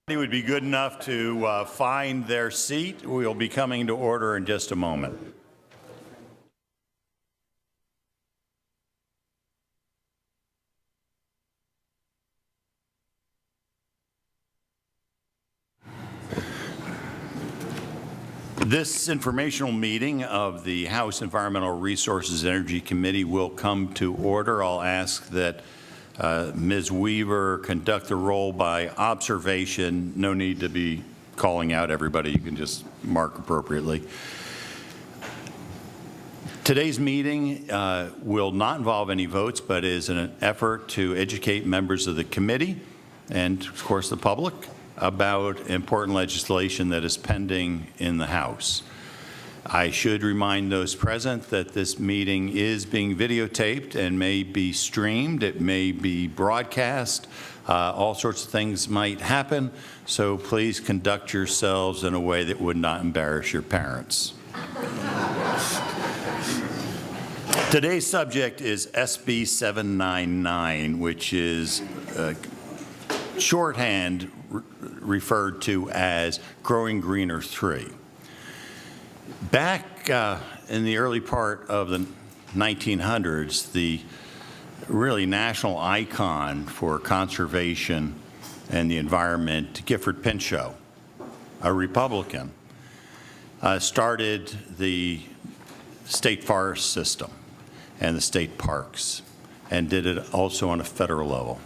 Would be good enough to find their seat. We'll be coming to order in just a moment. This informational meeting of the House Environmental Resources and Energy Committee will come to order. I'll ask that Ms. Weaver conduct the roll by observation. No need to be calling out everybody. You can just mark appropriately. Today's meeting will not involve any votes, but is an effort to educate members of the committee and, of course, the public about important legislation that is pending in the House. I should remind those present that this meeting is being videotaped and may be streamed. It may be broadcast. All sorts of things might happen, so please conduct yourselves in a way that would not embarrass your parents. Today's subject is SB 799, which is shorthand referred to as Growing Greener 3. Back in the early part of the 1900s, the really national icon for conservation and the environment, Gifford Pinchot, a Republican, started the state forest system and the state parks, and did it also on a federal level.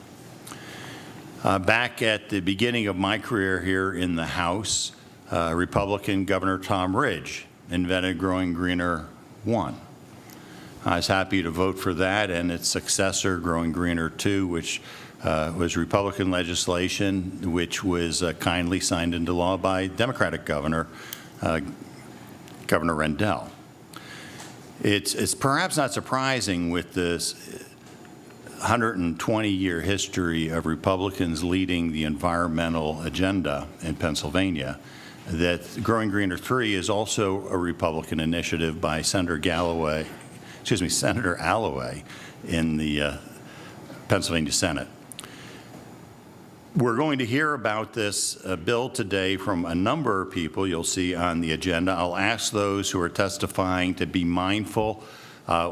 Back at the beginning of my career here in the House, Republican Governor Tom Ridge invented Growing Greener 1. I was happy to vote for that and its successor, Growing Greener 2, which was Republican legislation, which was kindly signed into law by Democratic Governor Rendell. It's perhaps not surprising with this 120-year history of Republicans leading the environmental agenda in Pennsylvania that Growing Greener 3 is also a Republican initiative by Senator Alloway in the Pennsylvania Senate. We're going to hear about this bill today from a number of people you'll see on the agenda. I'll ask those who are testifying to be mindful.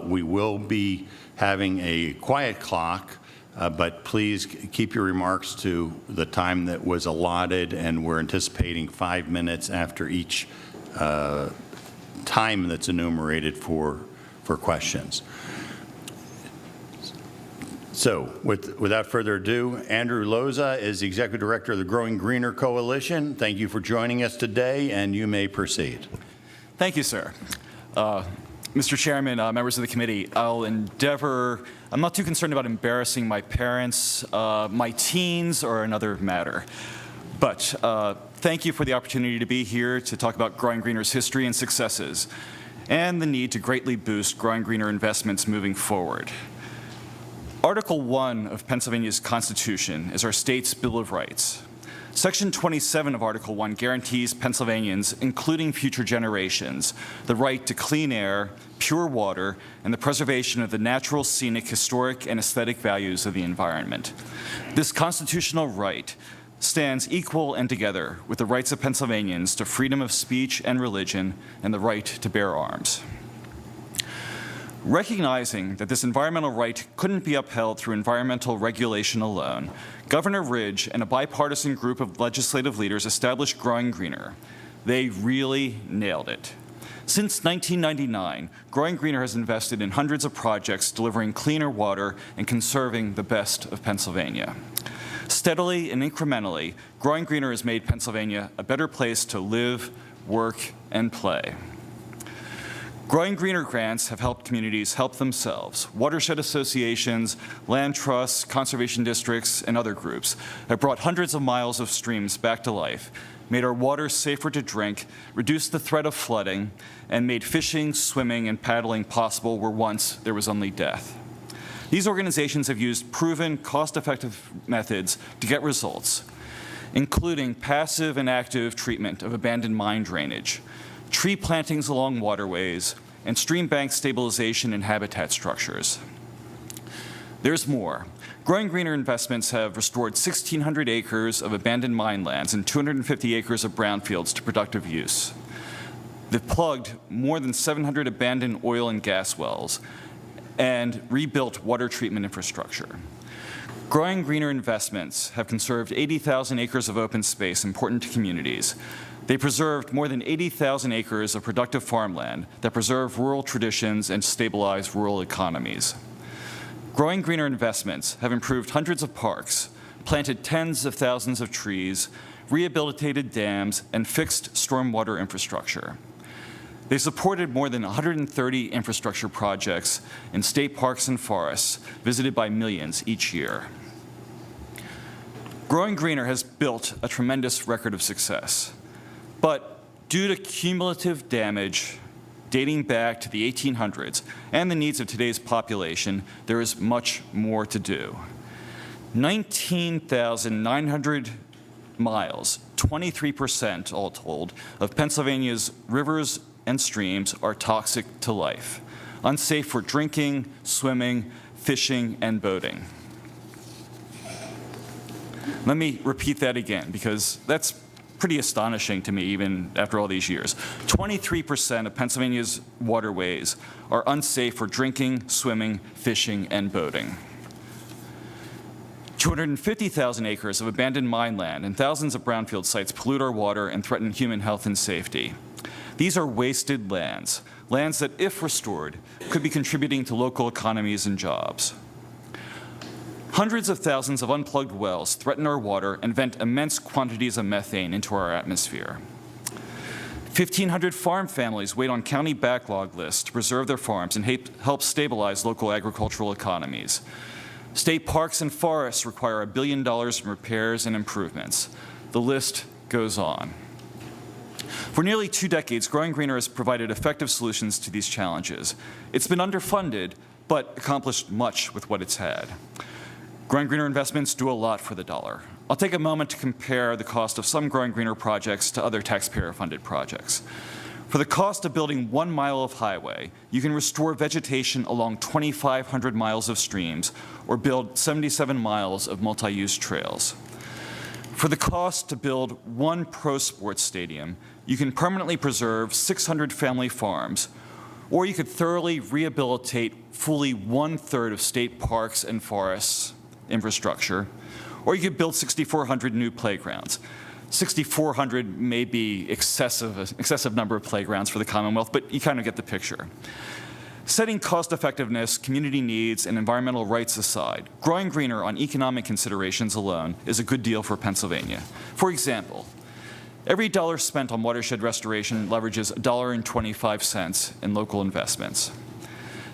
We will be having a quiet clock, but please keep your remarks to the time that was allotted, and we're anticipating 5 minutes after each time that's enumerated for questions. So without further ado, Andrew Loza is the Executive Director of the Growing Greener Coalition. Thank you for joining us today, and you may proceed. Thank you, sir. Mr. Chairman, members of the committee, I'm not too concerned about embarrassing my parents, my teens, or another matter. But thank you for the opportunity to be here to talk about Growing Greener's history and successes, and the need to greatly boost Growing Greener investments moving forward. Article 1 of Pennsylvania's Constitution is our state's Bill of Rights. Section 27 of Article 1 guarantees Pennsylvanians, including future generations, the right to clean air, pure water, and the preservation of the natural, scenic, historic, and aesthetic values of the environment. This constitutional right stands equal and together with the rights of Pennsylvanians to freedom of speech and religion and the right to bear arms. Recognizing that this environmental right couldn't be upheld through environmental regulation alone, Governor Ridge and a bipartisan group of legislative leaders established Growing Greener. They really nailed it. Since 1999, Growing Greener has invested in hundreds of projects delivering cleaner water and conserving the best of Pennsylvania. Steadily and incrementally, Growing Greener has made Pennsylvania a better place to live, work, and play. Growing Greener grants have helped communities help themselves. Watershed associations, land trusts, conservation districts, and other groups have brought hundreds of miles of streams back to life, made our water safer to drink, reduced the threat of flooding, and made fishing, swimming, and paddling possible where once there was only death. These organizations have used proven, cost-effective methods to get results, including passive and active treatment of abandoned mine drainage, tree plantings along waterways, and stream bank stabilization and habitat structures. There's more. Growing Greener investments have restored 1,600 acres of abandoned mine lands and 250 acres of brownfields to productive use. They've plugged more than 700 abandoned oil and gas wells and rebuilt water treatment infrastructure. Growing Greener investments have conserved 80,000 acres of open space important to communities. They preserved more than 80,000 acres of productive farmland that preserve rural traditions and stabilize rural economies. Growing Greener investments have improved hundreds of parks, planted tens of thousands of trees, rehabilitated dams, and fixed stormwater infrastructure. They supported more than 130 infrastructure projects in state parks and forests visited by millions each year. Growing Greener has built a tremendous record of success. But due to cumulative damage dating back to the 1800s and the needs of today's population, there is much more to do. 19,900 miles, 23% all told, of Pennsylvania's rivers and streams are toxic to life, unsafe for drinking, swimming, fishing, and boating. Let me repeat that again, because that's pretty astonishing to me even after all these years. 23% of Pennsylvania's waterways are unsafe for drinking, swimming, fishing, and boating. 250,000 acres of abandoned mine land and thousands of brownfield sites pollute our water and threaten human health and safety. These are wasted lands, lands that, if restored, could be contributing to local economies and jobs. Hundreds of thousands of unplugged wells threaten our water and vent immense quantities of methane into our atmosphere. 1,500 farm families wait on county backlog lists to preserve their farms and help stabilize local agricultural economies. State parks and forests require $1 billion in repairs and improvements. The list goes on. For nearly 2 decades, Growing Greener has provided effective solutions to these challenges. It's been underfunded, but accomplished much with what it's had. Growing Greener investments do a lot for the dollar. I'll take a moment to compare the cost of some Growing Greener projects to other taxpayer-funded projects. For the cost of building 1 mile of highway, you can restore vegetation along 2,500 miles of streams or build 77 miles of multi-use trails. For the cost to build 1 pro sports stadium, you can permanently preserve 600 family farms, or you could thoroughly rehabilitate fully 1/3 of state parks and forests infrastructure, or you could build 6,400 new playgrounds. 6,400 may be excessive number of playgrounds for the Commonwealth, but you kind of get the picture. Setting cost effectiveness, community needs, and environmental rights aside, Growing Greener on economic considerations alone is a good deal for Pennsylvania. For example, every dollar spent on watershed restoration leverages $1.25 in local investments.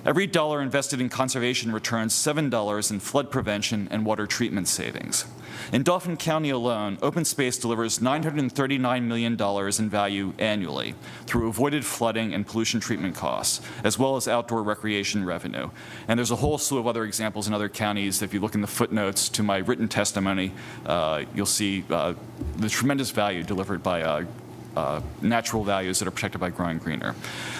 Every dollar invested in conservation returns $7 in flood prevention and water treatment savings. In Dauphin County alone, open space delivers $939 million in value annually through avoided flooding and pollution treatment costs, as well as outdoor recreation revenue. And there's a whole slew of other examples in other counties. If you look in the footnotes to my written testimony, you'll see the tremendous value delivered by natural values that are protected by Growing Greener.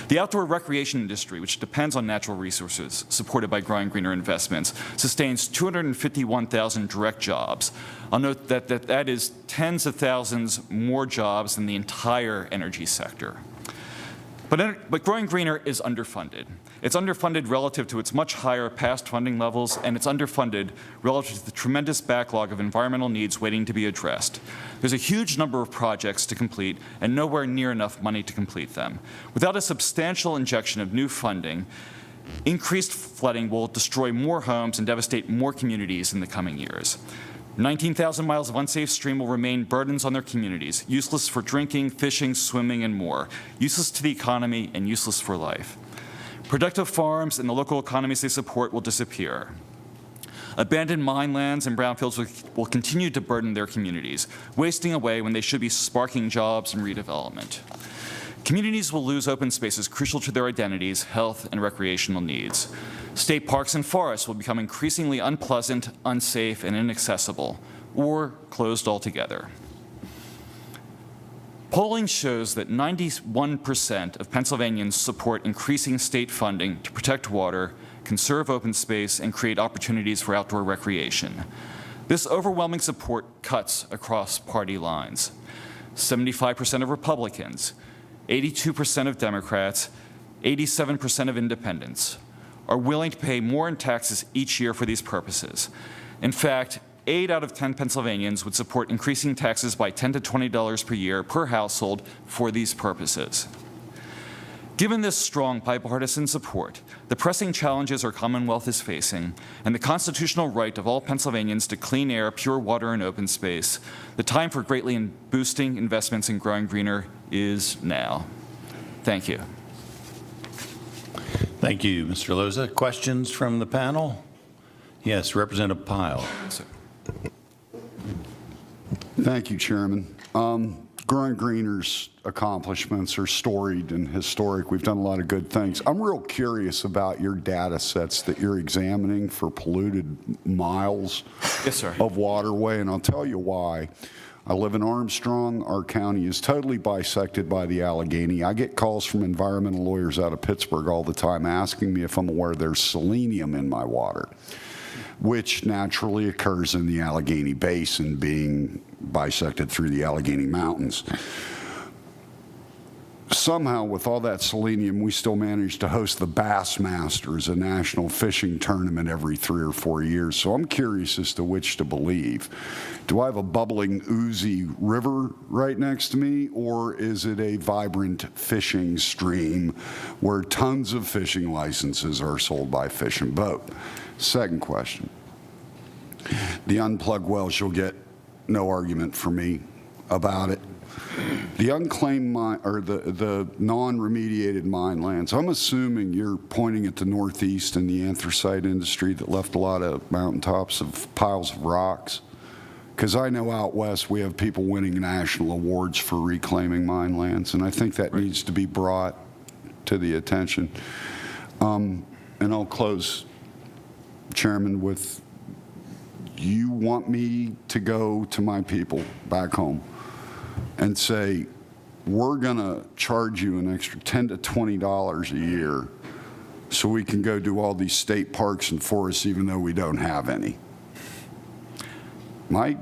The outdoor recreation industry, which depends on natural resources supported by Growing Greener investments, sustains 251,000 direct jobs. I'll note that that is tens of thousands more jobs than the entire energy sector. But Growing Greener is underfunded. It's underfunded relative to its much higher past funding levels, and it's underfunded relative to the tremendous backlog of environmental needs waiting to be addressed. There's a huge number of projects to complete and nowhere near enough money to complete them. Without a substantial injection of new funding, increased flooding will destroy more homes and devastate more communities in the coming years. 19,000 miles of unsafe stream will remain burdens on their communities, useless for drinking, fishing, swimming, and more, useless to the economy and useless for life. Productive farms and the local economies they support will disappear. Abandoned mine lands and brownfields will continue to burden their communities, wasting away when they should be sparking jobs and redevelopment. Communities will lose open spaces crucial to their identities, health, and recreational needs. State parks and forests will become increasingly unpleasant, unsafe, and inaccessible, or closed altogether. Polling shows that 91% of Pennsylvanians support increasing state funding to protect water, conserve open space, and create opportunities for outdoor recreation. This overwhelming support cuts across party lines. 75% of Republicans, 82% of Democrats, 87% of independents are willing to pay more in taxes each year for these purposes. In fact, 8 out of 10 Pennsylvanians would support increasing taxes by $10 to $20 per year per household for these purposes. Given this strong bipartisan support, the pressing challenges our Commonwealth is facing, and the constitutional right of all Pennsylvanians to clean air, pure water, and open space, the time for greatly boosting investments in growing greener is now. Thank you. Thank you, Mr. Loza. Questions from the panel? Yes, Representative Pyle. Thank you, Chairman. Growing Greener's accomplishments are storied and historic. We've done a lot of good things. I'm real curious about your data sets that you're examining for polluted miles Yes, sir. of waterway, and I'll tell you why. I live in Armstrong. Our county is totally bisected by the Allegheny. I get calls from environmental lawyers out of Pittsburgh all the time asking me if I'm aware there's selenium in my water, which naturally occurs in the Allegheny Basin, being bisected through the Allegheny Mountains. Somehow, with all that selenium, we still manage to host the Bassmasters, a national fishing tournament every 3 or 4 years. So I'm curious as to which to believe. Do I have a bubbling, oozy river right next to me, or is it a vibrant fishing stream where tons of fishing licenses are sold by Fish and Boat? Second question. The unplugged wells, you'll get no argument from me about it. The unclaimed mine, or the non-remediated mine lands, I'm assuming you're pointing at the Northeast and the anthracite industry that left a lot of mountaintops of piles of rocks. Because I know out west we have people winning national awards for reclaiming mine lands, and I think that needs to be brought to the attention. And I'll close, Chairman, with you want me to go to my people back home and say, we're going to charge you an extra $10 to $20 a year so we can go do all these state parks and forests even though we don't have any. Am I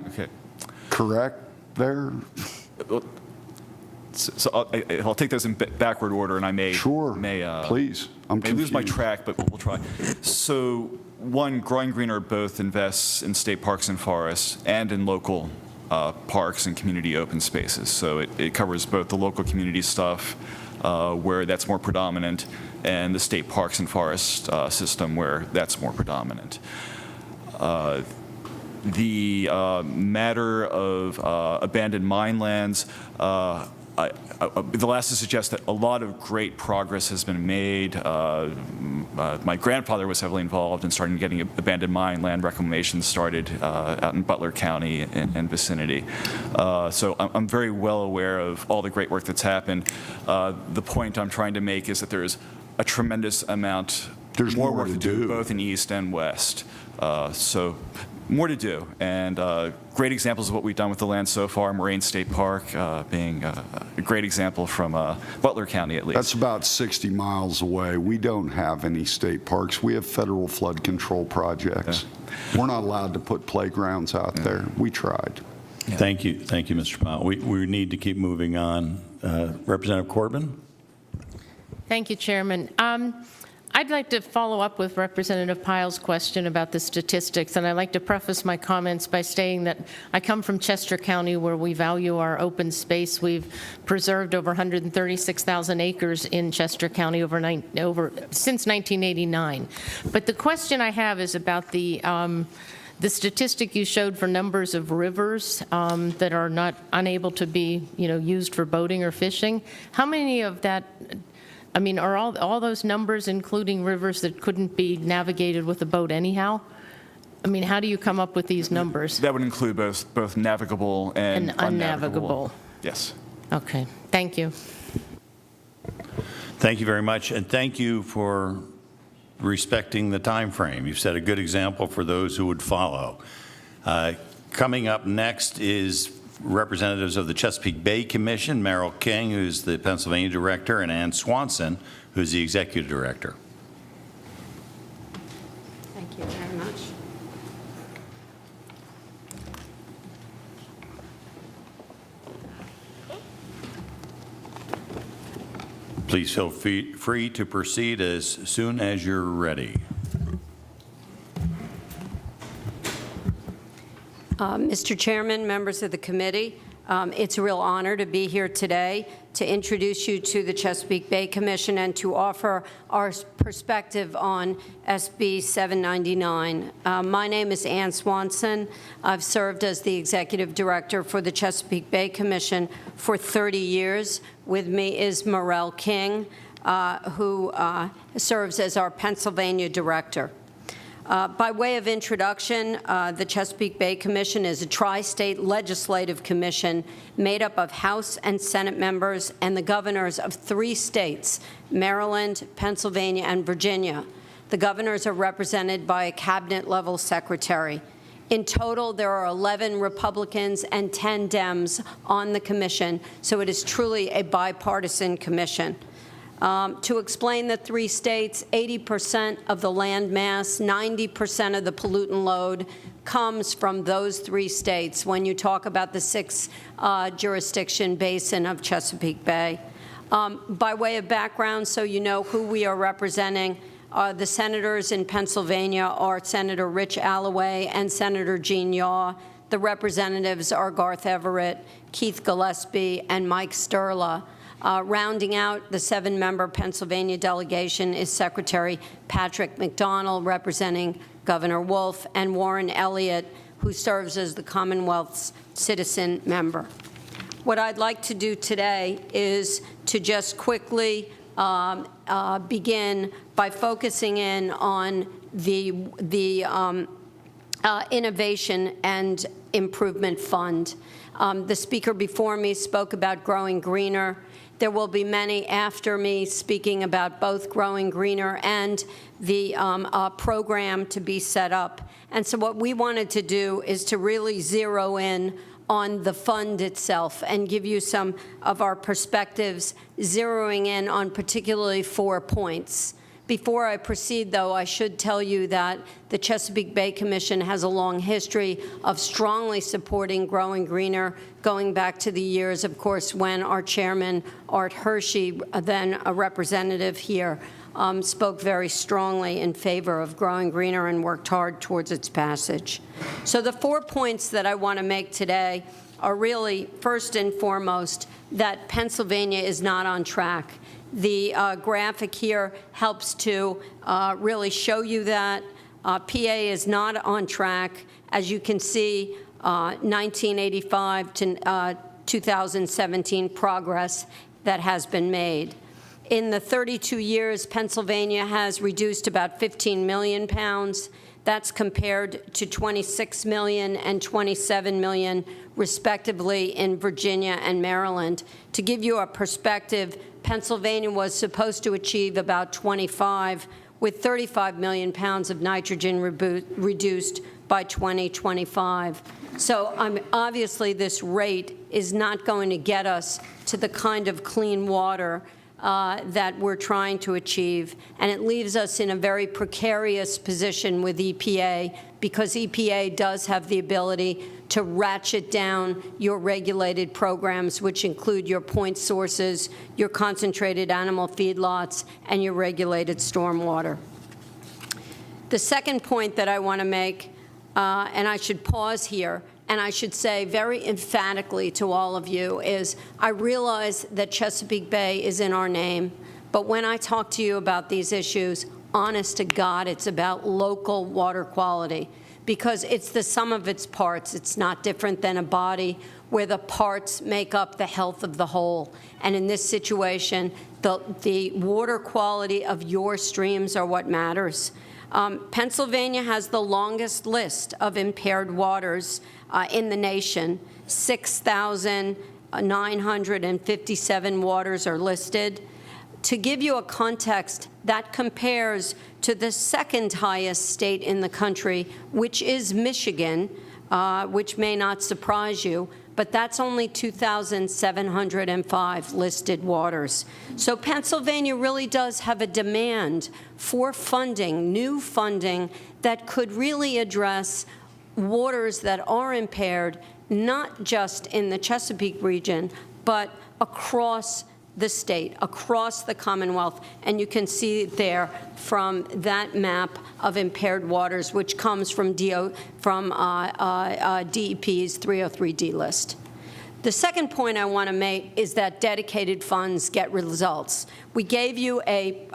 correct there? So I'll take those in backward order, and I may Please. I'm may lose confused. my track, but we'll try. So, one, Growing Greener both invests in state parks and forests and in local parks and community open spaces. So it covers both the local community stuff, where that's more predominant, and the state parks and forest system, where that's more predominant. The matter of abandoned mine lands, the last to suggest that a lot of great progress has been made. My grandfather was heavily involved in starting getting abandoned mine land reclamation started out in Butler County and vicinity. So I'm very well aware of all the great work that's happened. The point I'm trying to make is that there is a tremendous amount, There's more more work to to do do. both in East and West. So more to do, and great examples of what we've done with the land so far. Moraine State Park being a great example from Butler County, at least. That's about 60 miles away. We don't have any state parks. We have federal flood control projects. We're not allowed to put playgrounds out there. We tried. Thank you, Mr. Pyle. We need to keep moving on. Representative Corbin? Thank you, Chairman. I'd like to follow up with Representative Pyle's question about the statistics, and I'd like to preface my comments by saying that I come from Chester County, where we value our open space. We've preserved over 136,000 acres in Chester County since 1989. But the question I have is about the statistic you showed for numbers of rivers that are not unable to be, used for boating or fishing. How many of that? I mean, are all those numbers including rivers that couldn't be navigated with a boat anyhow? I mean, how do you come up with these numbers? That would include both navigable and unnavigable. Yes. Okay, thank you. Thank you very much, and thank you for respecting the time frame. You've set a good example for those who would follow. Coming up next is representatives of the Chesapeake Bay Commission, Merrill King, who's the Pennsylvania director, and Ann Swanson, who's the executive director. Please feel free to proceed as soon as you're ready. Mr. Chairman, members of the committee, it's a real honor to be here today to introduce you to the Chesapeake Bay Commission and to offer our perspective on SB 799. My name is Ann Swanson. I've served as the Executive Director for the Chesapeake Bay Commission for 30 years. With me is Morel King, who serves as our Pennsylvania Director. By way of introduction, the Chesapeake Bay Commission is a tri-state legislative commission made up of House and Senate members and the governors of 3 states, Maryland, Pennsylvania, and Virginia. The governors are represented by a cabinet-level secretary. In total, there are 11 Republicans and 10 Dems on the commission, so it is truly a bipartisan commission. To explain the 3 states, 80% of the land mass, 90% of the pollutant load comes from those 3 states when you talk about the 6 jurisdiction basin of Chesapeake Bay. By way of background, so you know who we are representing, the senators in Pennsylvania are Senator Rich Alloway and Senator Gene Yaw. The representatives are Garth Everett, Keith Gillespie, and Mike Sturla. Rounding out the 7-member Pennsylvania delegation is Secretary Patrick McDonnell, representing Governor Wolf, and Warren Elliott, who serves as the Commonwealth's citizen member. What I'd like to do today is to just quickly begin by focusing in on the Innovation and Improvement Fund. The speaker before me spoke about Growing Greener. There will be many after me speaking about both Growing Greener and the program to be set up. And so what we wanted to do is to really zero in on the fund itself and give you some of our perspectives, zeroing in on particularly 4 points. Before I proceed, though, I should tell you that the Chesapeake Bay Commission has a long history of strongly supporting Growing Greener, going back to the years, of course, when our chairman, Art Hershey, then a representative here, spoke very strongly in favor of Growing Greener and worked hard towards its passage. So the 4 points that I want to make today are really, first and foremost, that Pennsylvania is not on track. The graphic here helps to really show you that. PA is not on track. As you can see, 1985 to 2017 progress that has been made. In the 32 years, Pennsylvania has reduced about 15 million pounds. That's compared to 26 million and 27 million, respectively, in Virginia and Maryland. To give you a perspective, Pennsylvania was supposed to achieve about 25, with 35 million pounds of nitrogen reduced by 2025. So obviously this rate is not going to get us to the kind of clean water that we're trying to achieve, and it leaves us in a very precarious position with EPA, because EPA does have the ability to ratchet down your regulated programs, which include your point sources, your concentrated animal feedlots, and your regulated stormwater. The second point that I want to make, and I should pause here, and I should say very emphatically to all of you, is I realize that Chesapeake Bay is in our name, but when I talk to you about these issues, honest to God, it's about local water quality, because it's the sum of its parts. It's not different than a body where the parts make up the health of the whole. And in this situation, the water quality of your streams are what matters. Pennsylvania has the longest list of impaired waters in the nation. 6,957 waters are listed. To give you a context, that compares to the second highest state in the country, which is Michigan, which may not surprise you, but that's only 2,705 listed waters. So Pennsylvania really does have a demand for funding, new funding, that could really address waters that are impaired, not just in the Chesapeake region, but across the state, across the Commonwealth, and you can see there from that map of impaired waters, which comes from DEP's 303D list. The second point I want to make is that dedicated funds get results. We gave you a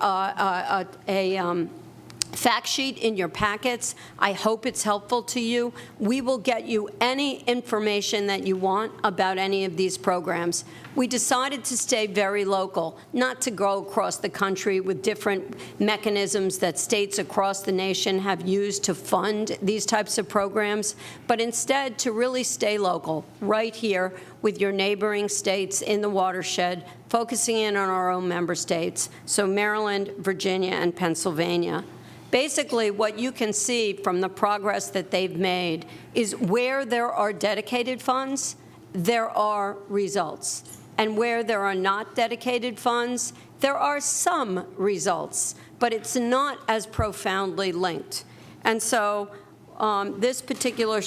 fact sheet in your packets. I hope it's helpful to you. We will get you any information that you want about any of these programs. We decided to stay very local, not to go across the country with different mechanisms that states across the nation have used to fund these types of programs, but instead to really stay local, right here with your neighboring states in the watershed, focusing in on our own member states, so Maryland, Virginia, and Pennsylvania. Basically, what you can see from the progress that they've made is where there are dedicated funds, there are results. And where there are not dedicated funds, there are some results, but it's not as profoundly linked. And so this particular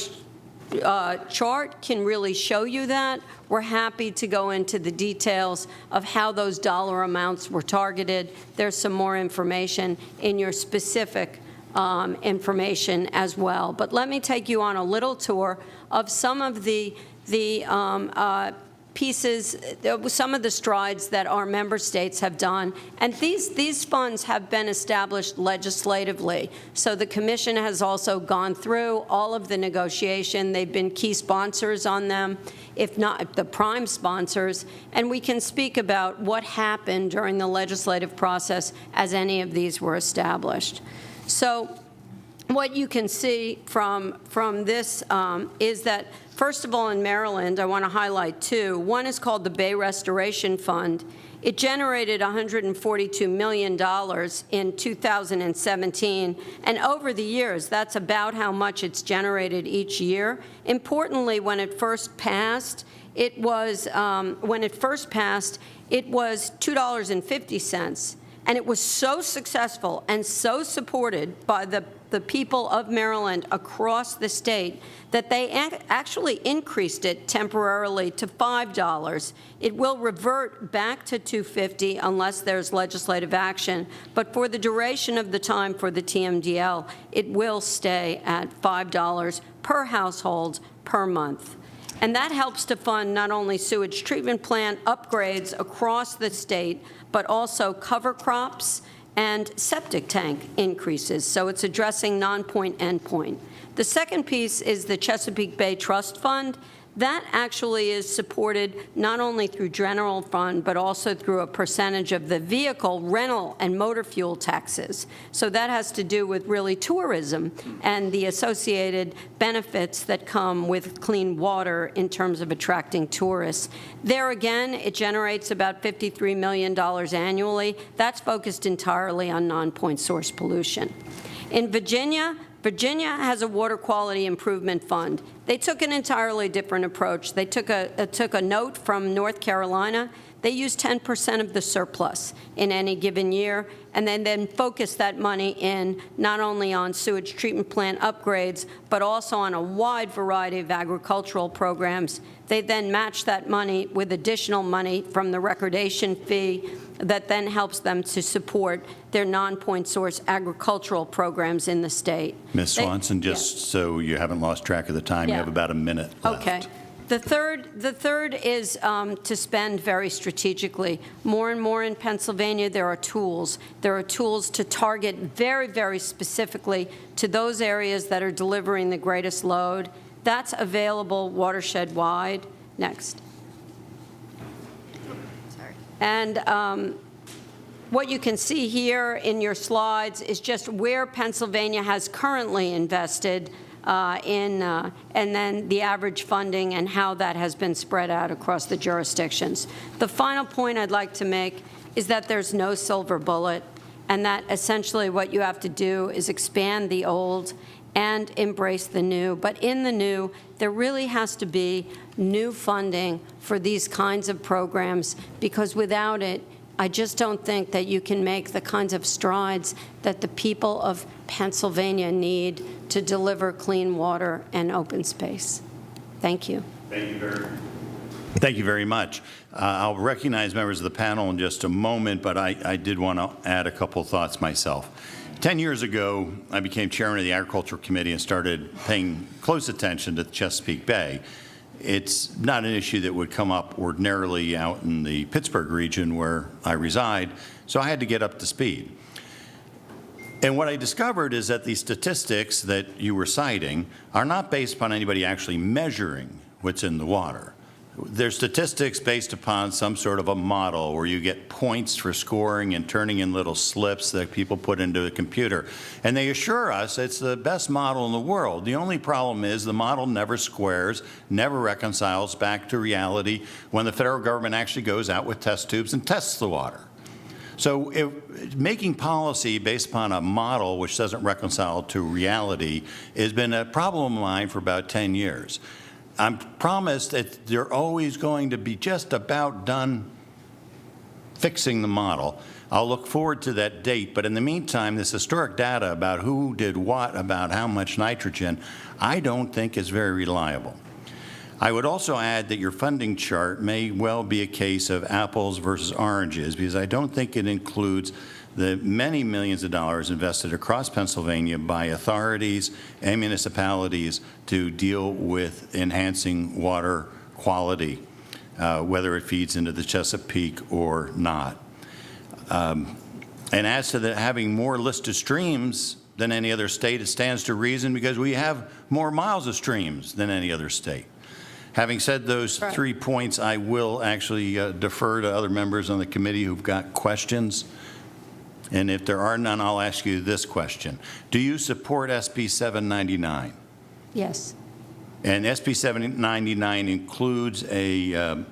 chart can really show you that. We're happy to go into the details of how those dollar amounts were targeted. There's some more information in your specific information as well. But let me take you on a little tour of some of the pieces, some of the strides that our member states have done. And these funds have been established legislatively. So the Commission has also gone through all of the negotiation. They've been key sponsors on them, if not the prime sponsors. And we can speak about what happened during the legislative process as any of these were established. So what you can see from this is that, first of all, in Maryland, I want to highlight two. One is called the Bay Restoration Fund. It generated $142 million in 2017, and over the years, that's about how much it's generated each year. Importantly, when it first passed, it was $2.50, and it was so successful and so supported by the people of Maryland across the state that they actually increased it temporarily to $5. It will revert back to $2.50 unless there's legislative action, but for the duration of the time for the TMDL, it will stay at $5 per household per month. And that helps to fund not only sewage treatment plant upgrades across the state, but also cover crops and septic tank increases. So it's addressing non-point, endpoint. The second piece is the Chesapeake Bay Trust Fund. That actually is supported not only through general fund, but also through a percentage of the vehicle rental and motor fuel taxes. So that has to do with really tourism and the associated benefits that come with clean water in terms of attracting tourists. There again, it generates about $53 million annually. That's focused entirely on non-point source pollution. In Virginia has a water quality improvement fund. They took an entirely different approach. They took a note from North Carolina. They used 10% of the surplus in any given year, and then focused that money in not only on sewage treatment plant upgrades, but also on a wide variety of agricultural programs. They then match that money with additional money from the recordation fee that then helps them to support their non-point source agricultural programs in the state. Ms. Swanson, just so you haven't lost track of the time, you have about a minute left. Okay. The third is to spend very strategically. More and more in Pennsylvania, there are tools. There are tools to target very, very specifically to those areas that are delivering the greatest load. That's available watershed-wide. Next. Sorry. And what you can see here in your slides is just where Pennsylvania has currently invested and then the average funding and how that has been spread out across the jurisdictions. The final point I'd like to make is that there's no silver bullet, and that essentially what you have to do is expand the old and embrace the new. But in the new, there really has to be new funding for these kinds of programs, because without it, I just don't think that you can make the kinds of strides that the people of Pennsylvania need to deliver clean water and open space. Thank you. Thank you very much. Thank you very much. I'll recognize members of the panel in just a moment, but I did want to add a couple thoughts myself. 10 years ago, I became chairman of the Agricultural Committee and started paying close attention to the Chesapeake Bay. It's not an issue that would come up ordinarily out in the Pittsburgh region where I reside, so I had to get up to speed. And what I discovered is that the statistics that you were citing are not based upon anybody actually measuring what's in the water. They're statistics based upon some sort of a model where you get points for scoring and turning in little slips that people put into a computer. And they assure us it's the best model in the world. The only problem is the model never squares, never reconciles back to reality when the federal government actually goes out with test tubes and tests the water. So making policy based upon a model which doesn't reconcile to reality has been a problem of mine for about 10 years. I'm promised that they're always going to be just about done fixing the model. I'll look forward to that date, but in the meantime, this historic data about who did what about how much nitrogen, I don't think is very reliable. I would also add that your funding chart may well be a case of apples versus oranges, because I don't think it includes the many millions of dollars invested across Pennsylvania by authorities and municipalities to deal with enhancing water quality, whether it feeds into the Chesapeake or not. And as to having more listed streams than any other state, it stands to reason because we have more miles of streams than any other state. Having said those 3 points, I will actually defer to other members on the committee who've got questions. And if there are none, I'll ask you this question. Do you support SB 799? Yes. And SB 799 includes a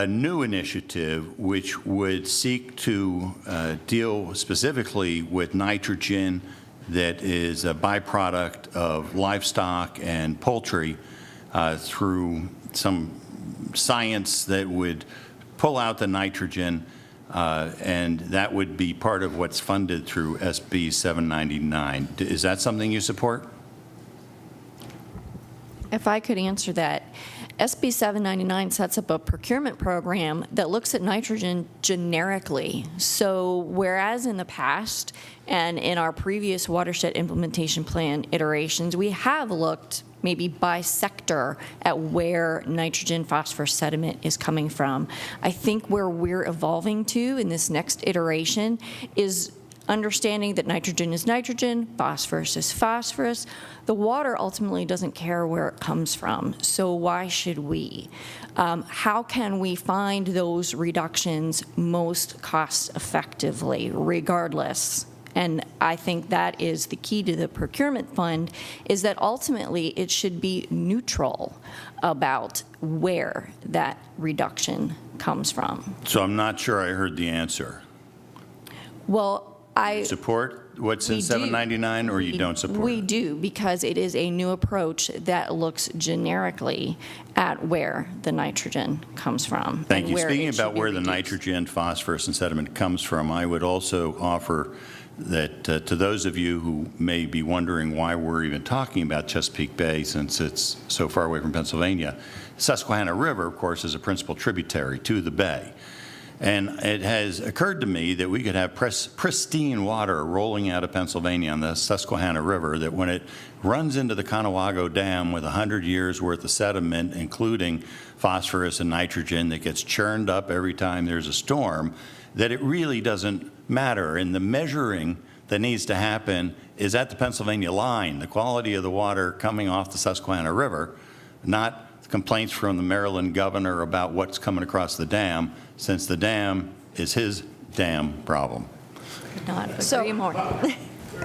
new initiative which would seek to deal specifically with nitrogen that is a byproduct of livestock and poultry through some science that would pull out the nitrogen, and that would be part of what's funded through SB 799. Is that something you support? If I could answer that, SB 799 sets up a procurement program that looks at nitrogen generically. So whereas in the past and in our previous watershed implementation plan iterations, we have looked maybe by sector at where nitrogen, phosphorus, sediment is coming from. I think where we're evolving to in this next iteration is understanding that nitrogen is nitrogen, phosphorus is phosphorus. The water ultimately doesn't care where it comes from, so why should we? How can we find those reductions most cost effectively, regardless? And I think that is the key to the procurement fund, is that ultimately it should be neutral about where that reduction comes from. So I'm not sure I heard the answer. Well, I Support what's in We do. 799, or you don't support We it? do, because it is a new approach that looks generically at where the nitrogen comes from. Thank and you. where Speaking it should about be where the reduced. nitrogen, phosphorus, and sediment comes from, I would also offer that to those of you who may be wondering why we're even talking about Chesapeake Bay since it's so far away from Pennsylvania, Susquehanna River, of course, is a principal tributary to the bay. And it has occurred to me that we could have pristine water rolling out of Pennsylvania on the Susquehanna River, that when it runs into the Conewago Dam with 100 years worth of sediment, including phosphorus and nitrogen that gets churned up every time there's a storm, that it really doesn't matter. And the measuring that needs to happen is at the Pennsylvania line, the quality of the water coming off the Susquehanna River, not complaints from the Maryland governor about what's coming across the dam, since the dam is his dam problem. Could not So- agree more.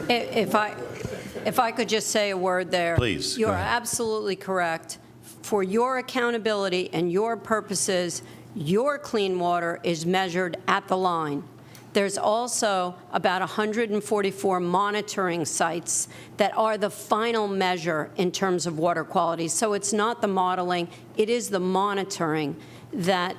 If I could just say a word there. Please, go You're ahead. absolutely correct. For your accountability and your purposes, your clean water is measured at the line. There's also about 144 monitoring sites that are the final measure in terms of water quality. So it's not the modeling, it is the monitoring that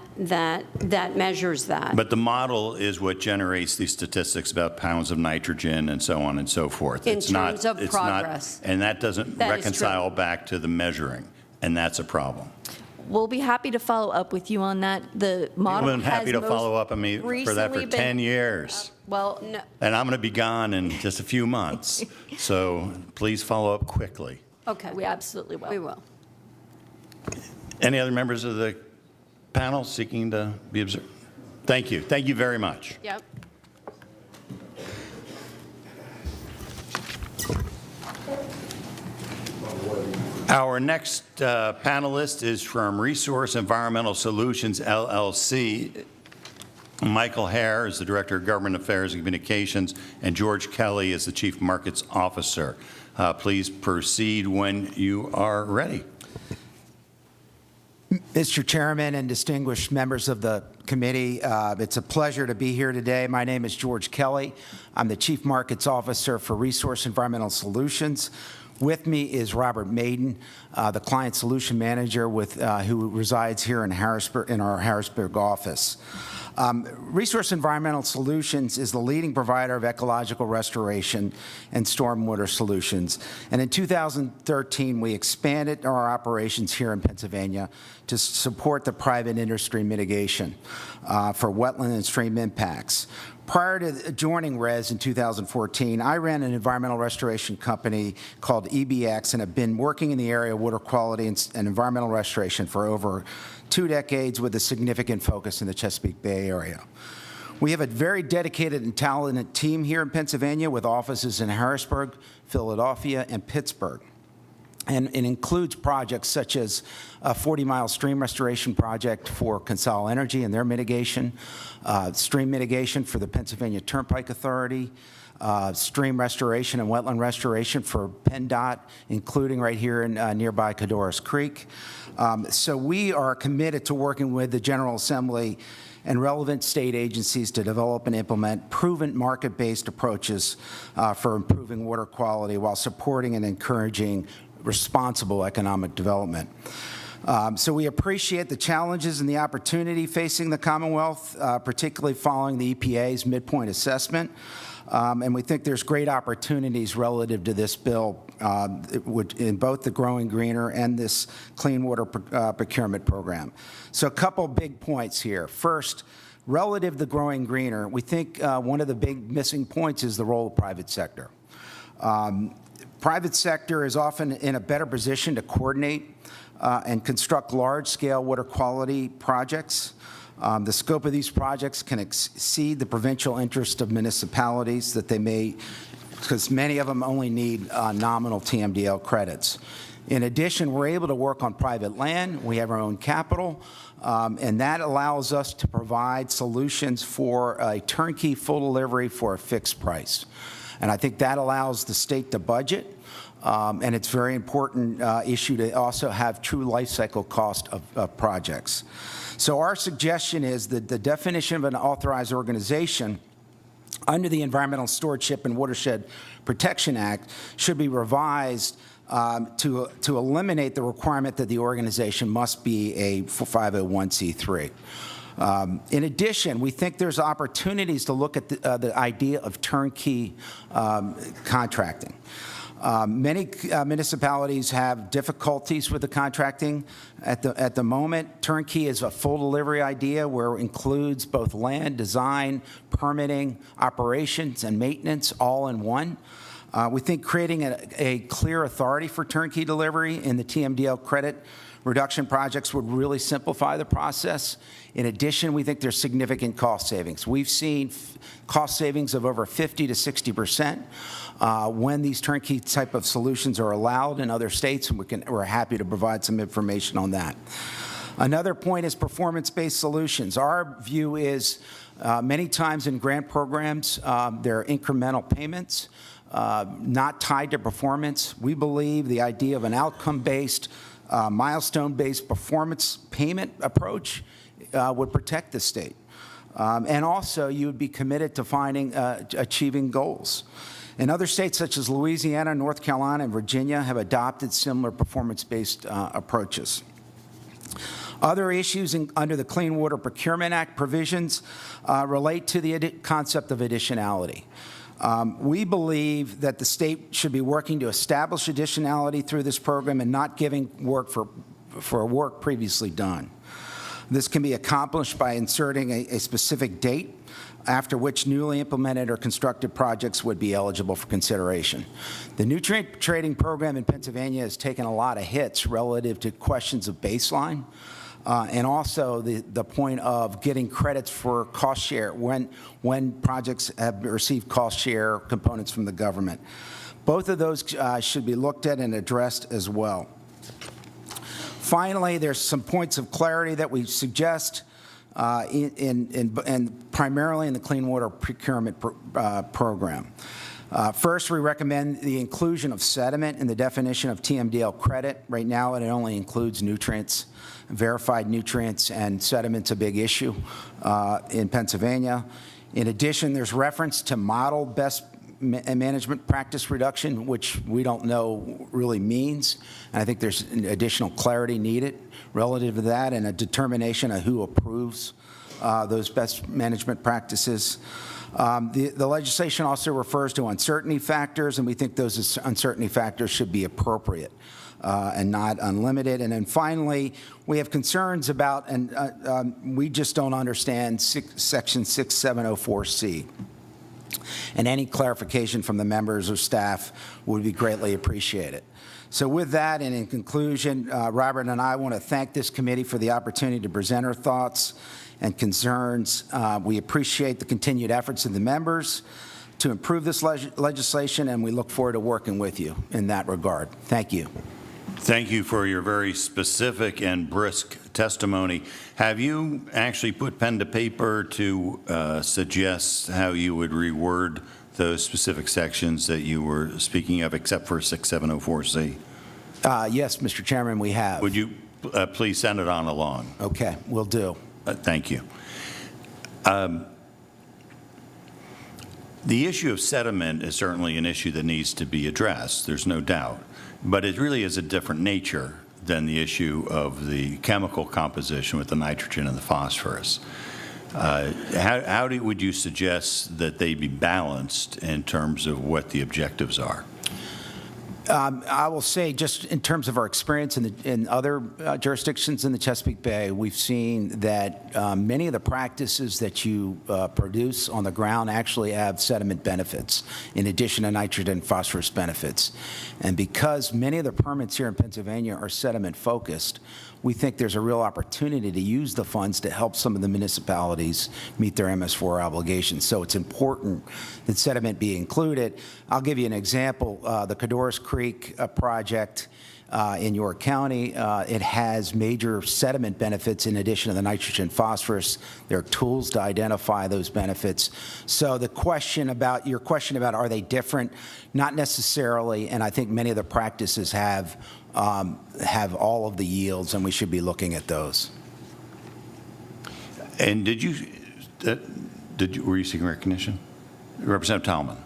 measures that. But the model is what generates these statistics about pounds of nitrogen and so on and so forth. In It's not- terms of it's not- progress. And that doesn't That is reconcile back to the measuring. and that's a problem. We'll be happy to follow up with you on that. The model I've been happy has to follow up on me for that for recently 10 been- years. Well, No. And I'm going to be gone in just a few months. So please follow up quickly. Okay, we absolutely will. we will. Any other members of the panel seeking to be observed? Thank you. Thank you very much. Yep. Our next panelist is from Resource Environmental Solutions, LLC. Michael Hare is the Director of Government Affairs and Communications, and George Kelly is the Chief Markets Officer. Please proceed when you are ready. Mr. Chairman and distinguished members of the committee, it's a pleasure to be here today. My name is George Kelly. I'm the Chief Markets Officer for Resource Environmental Solutions. With me is Robert Maiden, the Client Solution Manager who resides here in Harrisburg, in our Harrisburg office. Resource Environmental Solutions is the leading provider of ecological restoration and stormwater solutions. And in 2013, we expanded our operations here in Pennsylvania to support the private industry mitigation for wetland and stream impacts. Prior to joining RES in 2014, I ran an environmental restoration company called EBX and have been working in the area of water quality and environmental restoration for over 2 decades with a significant focus in the Chesapeake Bay area. We have a very dedicated and talented team here in Pennsylvania with offices in Harrisburg, Philadelphia, and Pittsburgh. And it includes projects such as a 40-mile stream restoration project for Consol Energy and their mitigation, stream mitigation for the Pennsylvania Turnpike Authority, stream restoration and wetland restoration for PennDOT, including right here in nearby Codorus Creek. So we are committed to working with the General Assembly and relevant state agencies to develop and implement proven market-based approaches for improving water quality while supporting and encouraging responsible economic development. So we appreciate the challenges and the opportunity facing the Commonwealth, particularly following the EPA's midpoint assessment. And we think there's great opportunities relative to this bill in both the Growing Greener and this Clean Water Procurement Program. So a couple big points here. First, relative to Growing Greener, we think one of the big missing points is the role of private sector. Private sector is often in a better position to coordinate and construct large-scale water quality projects. The scope of these projects can exceed the provincial interest of municipalities that they may, because many of them only need nominal TMDL credits. In addition, we're able to work on private land. We have our own capital, and that allows us to provide solutions for a turnkey full delivery for a fixed price. And I think that allows the state to budget, and it's a very important issue to also have true life cycle cost of projects. So our suggestion is that the definition of an authorized organization under the Environmental Stewardship and Watershed Protection Act should be revised to eliminate the requirement that the organization must be a 501c3. In addition, we think there's opportunities to look at the idea of turnkey contracting. Many municipalities have difficulties with the contracting at the moment. Turnkey is a full delivery idea where it includes both land, design, permitting, operations, and maintenance all in one. We think creating a clear authority for turnkey delivery in the TMDL credit reduction projects would really simplify the process. In addition, we think there's significant cost savings. We've seen cost savings of over 50 to 60% when these turnkey type of solutions are allowed in other states, and we're happy to provide some information on that. Another point is performance-based solutions. Our view is many times in grant programs, there are incremental payments, not tied to performance. We believe the idea of an outcome-based, milestone-based performance payment approach would protect the state. And also, you would be committed to achieving goals. And other states such as Louisiana, North Carolina, and Virginia have adopted similar performance-based approaches. Other issues under the Clean Water Procurement Act provisions relate to the concept of additionality. We believe that the state should be working to establish additionality through this program and not giving work for for work previously done. This can be accomplished by inserting a specific date after which newly implemented or constructed projects would be eligible for consideration. The nutrient trading program in Pennsylvania has taken a lot of hits relative to questions of baseline, and also the point of getting credits for cost share when projects have received cost share components from the government. Both of those should be looked at and addressed as well. Finally, there's some points of clarity that we suggest and primarily in the Clean Water Procurement Program. First, we recommend the inclusion of sediment in the definition of TMDL credit. Right now, it only includes nutrients, verified nutrients, and sediment's a big issue in Pennsylvania. In addition, there's reference to model best management practice reduction, which we don't know really means. And I think there's additional clarity needed relative to that and a determination of who approves those best management practices. The legislation also refers to uncertainty factors, and we think those uncertainty factors should be appropriate and not unlimited. And then finally, we have concerns about, and we just don't understand Section 6704C. And any clarification from the members or staff would be greatly appreciated. So with that, and in conclusion, Robert and I want to thank this committee for the opportunity to present our thoughts and concerns. We appreciate the continued efforts of the members to improve this legislation, and we look forward to working with you in that regard. Thank you. Thank you for your very specific and brisk testimony. Have you actually put pen to paper to suggest how you would reword those specific sections that you were speaking of, except for 6704C? Yes, Mr. Chairman, we have. Would you please send it on along? Okay, will do. Thank you. The issue of sediment is certainly an issue that needs to be addressed, there's no doubt. But it really is a different nature than the issue of the chemical composition with the nitrogen and the phosphorus. How would you suggest that they be balanced in terms of what the objectives are? I will say, just in terms of our experience in other jurisdictions in the Chesapeake Bay, we've seen that many of the practices that you produce on the ground actually have sediment benefits, in addition to nitrogen and phosphorus benefits. And because many of the permits here in Pennsylvania are sediment focused, we think there's a real opportunity to use the funds to help some of the municipalities meet their MS4 obligations. So it's important that sediment be included. I'll give you an example. The Codorus Creek project in York County, it has major sediment benefits in addition to the nitrogen phosphorus. There are tools to identify those benefits. So the question about, your question about are they different? Not necessarily, and I think many of the practices have all of the yields, and we should be looking at those. And were you seeking recognition? Representative Talman.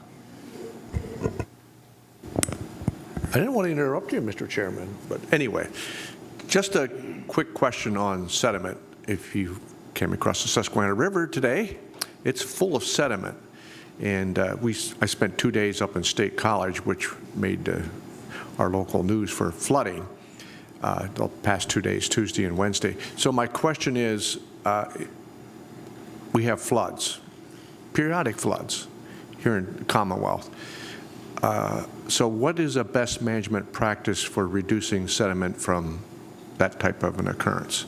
I didn't want to interrupt you, Mr. Chairman, but anyway, just a quick question on sediment. If you came across the Susquehanna River today, it's full of sediment. And I spent 2 days up in State College, which made our local news for flooding the past 2 days, Tuesday and Wednesday. So my question is, we have floods, periodic floods here in the Commonwealth. So what is a best management practice for reducing sediment from that type of an occurrence?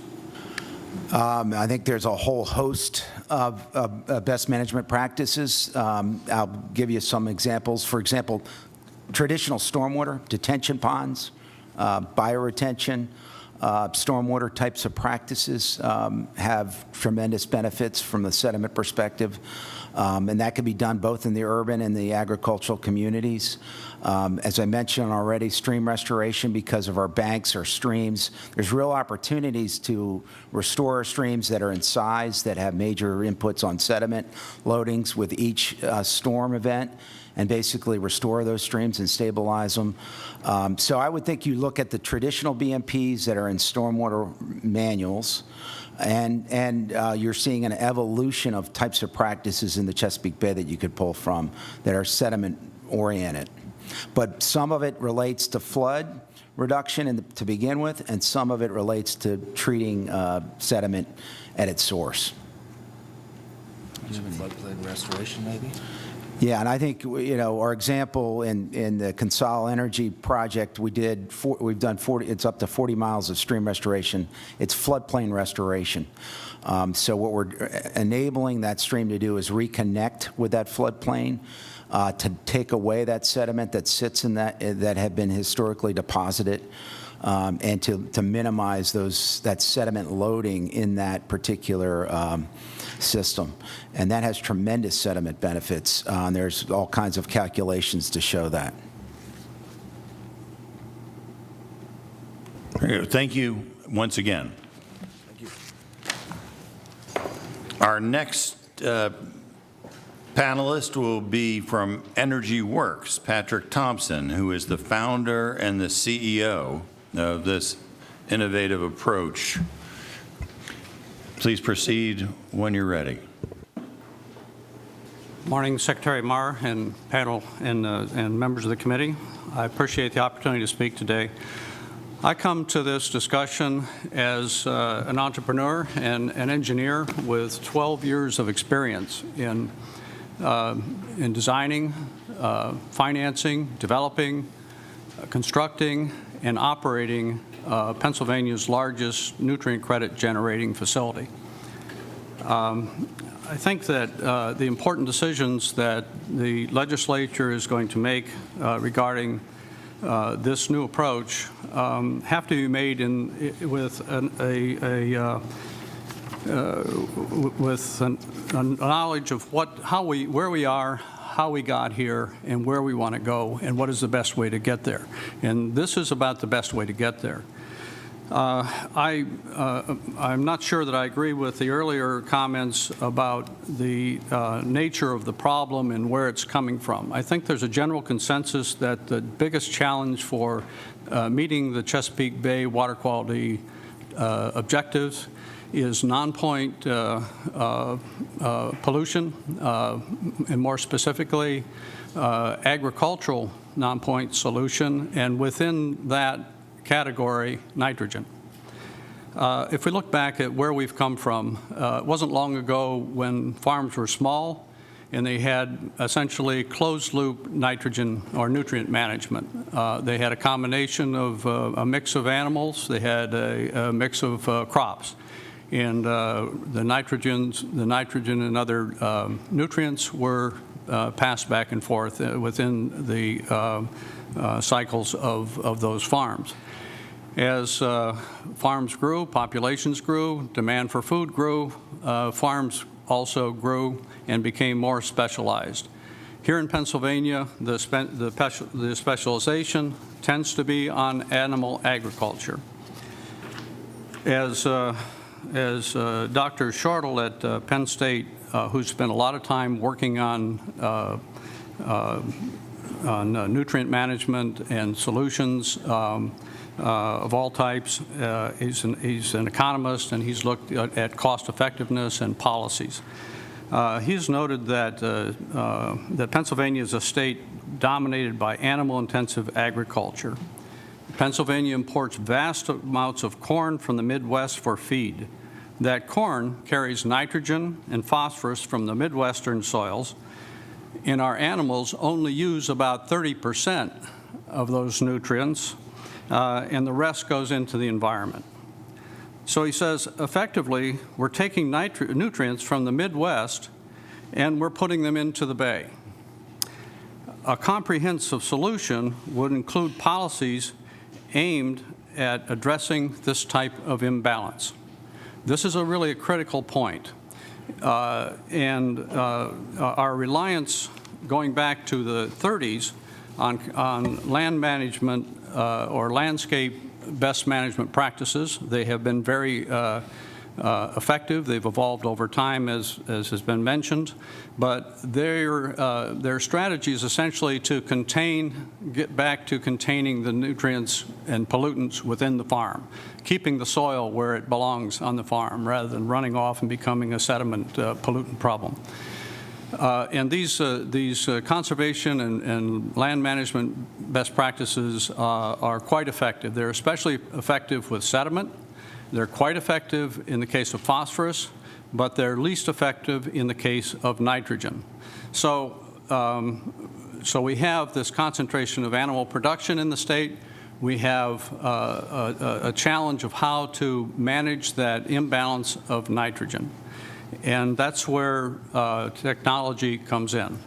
I think there's a whole host of best management practices. I'll give you some examples. For example, traditional stormwater, detention ponds, bioretention, stormwater types of practices have tremendous benefits from the sediment perspective. And that can be done both in the urban and the agricultural communities. As I mentioned already, stream restoration, because of our banks, our streams, there's real opportunities to restore our streams that are in size, that have major inputs on sediment loadings with each storm event, and basically restore those streams and stabilize them. So I would think you look at the traditional BMPs that are in stormwater manuals, and you're seeing an evolution of types of practices in the Chesapeake Bay that you could pull from that are sediment oriented. But some of it relates to flood reduction to begin with, and some of it relates to treating sediment at its source. Floodplain restoration, maybe? Yeah, and I think, our example in the Consol Energy project, we've done 40, it's up to 40 miles of stream restoration. It's floodplain restoration. So what we're enabling that stream to do is reconnect with that floodplain, to take away that sediment that sits in that have been historically deposited, and to minimize that sediment loading in that particular system. And that has tremendous sediment benefits. There's all kinds of calculations to show that. Thank you once again. Our next panelist will be from Energy Works, Patrick Thompson, who is the founder and the CEO of this innovative approach. Please proceed when you're ready. Morning, Secretary Marr and panel and members of the committee. I appreciate the opportunity to speak today. I come to this discussion as an entrepreneur and an engineer with 12 years of experience in designing, financing, developing, constructing, and operating Pennsylvania's largest nutrient credit generating facility. I think that the important decisions that the legislature is going to make regarding this new approach have to be made with a knowledge of where we are, how we got here, and where we want to go, and what is the best way to get there. And this is about the best way to get there. I'm not sure that I agree with the earlier comments about the nature of the problem and where it's coming from. I think there's a general consensus that the biggest challenge for meeting the Chesapeake Bay water quality objectives is non-point pollution, and more specifically, agricultural non-point solution, and within that category, nitrogen. If we look back at where we've come from, it wasn't long ago when farms were small and they had essentially closed-loop nitrogen or nutrient management. They had a combination of a mix of animals, they had a mix of crops. And the nitrogen and other nutrients were passed back and forth within the cycles of those farms. As farms grew, populations grew, demand for food grew, farms also grew and became more specialized. Here in Pennsylvania, the specialization tends to be on animal agriculture. As Dr. Shortle at Penn State, who spent a lot of time working on nutrient management and solutions of all types. He's an economist, and he's looked at cost effectiveness and policies. He's noted that Pennsylvania is a state dominated by animal-intensive agriculture. Pennsylvania imports vast amounts of corn from the Midwest for feed. That corn carries nitrogen and phosphorus from the Midwestern soils, and our animals only use about 30% of those nutrients, and the rest goes into the environment. So he says, effectively, we're taking nutrients from the Midwest and we're putting them into the bay. A comprehensive solution would include policies aimed at addressing this type of imbalance. This is really a critical point. And our reliance going back to the 30s on land management or landscape best management practices. They have been very effective. They've evolved over time, as has been mentioned. But their strategy is essentially to get back to containing the nutrients and pollutants within the farm, keeping the soil where it belongs on the farm rather than running off and becoming a sediment pollutant problem. And these conservation and land management best practices are quite effective. They're especially effective with sediment. They're quite effective in the case of phosphorus, but they're least effective in the case of nitrogen. So we have this concentration of animal production in the state. We have a challenge of how to manage that imbalance of nitrogen. And that's where technology comes in.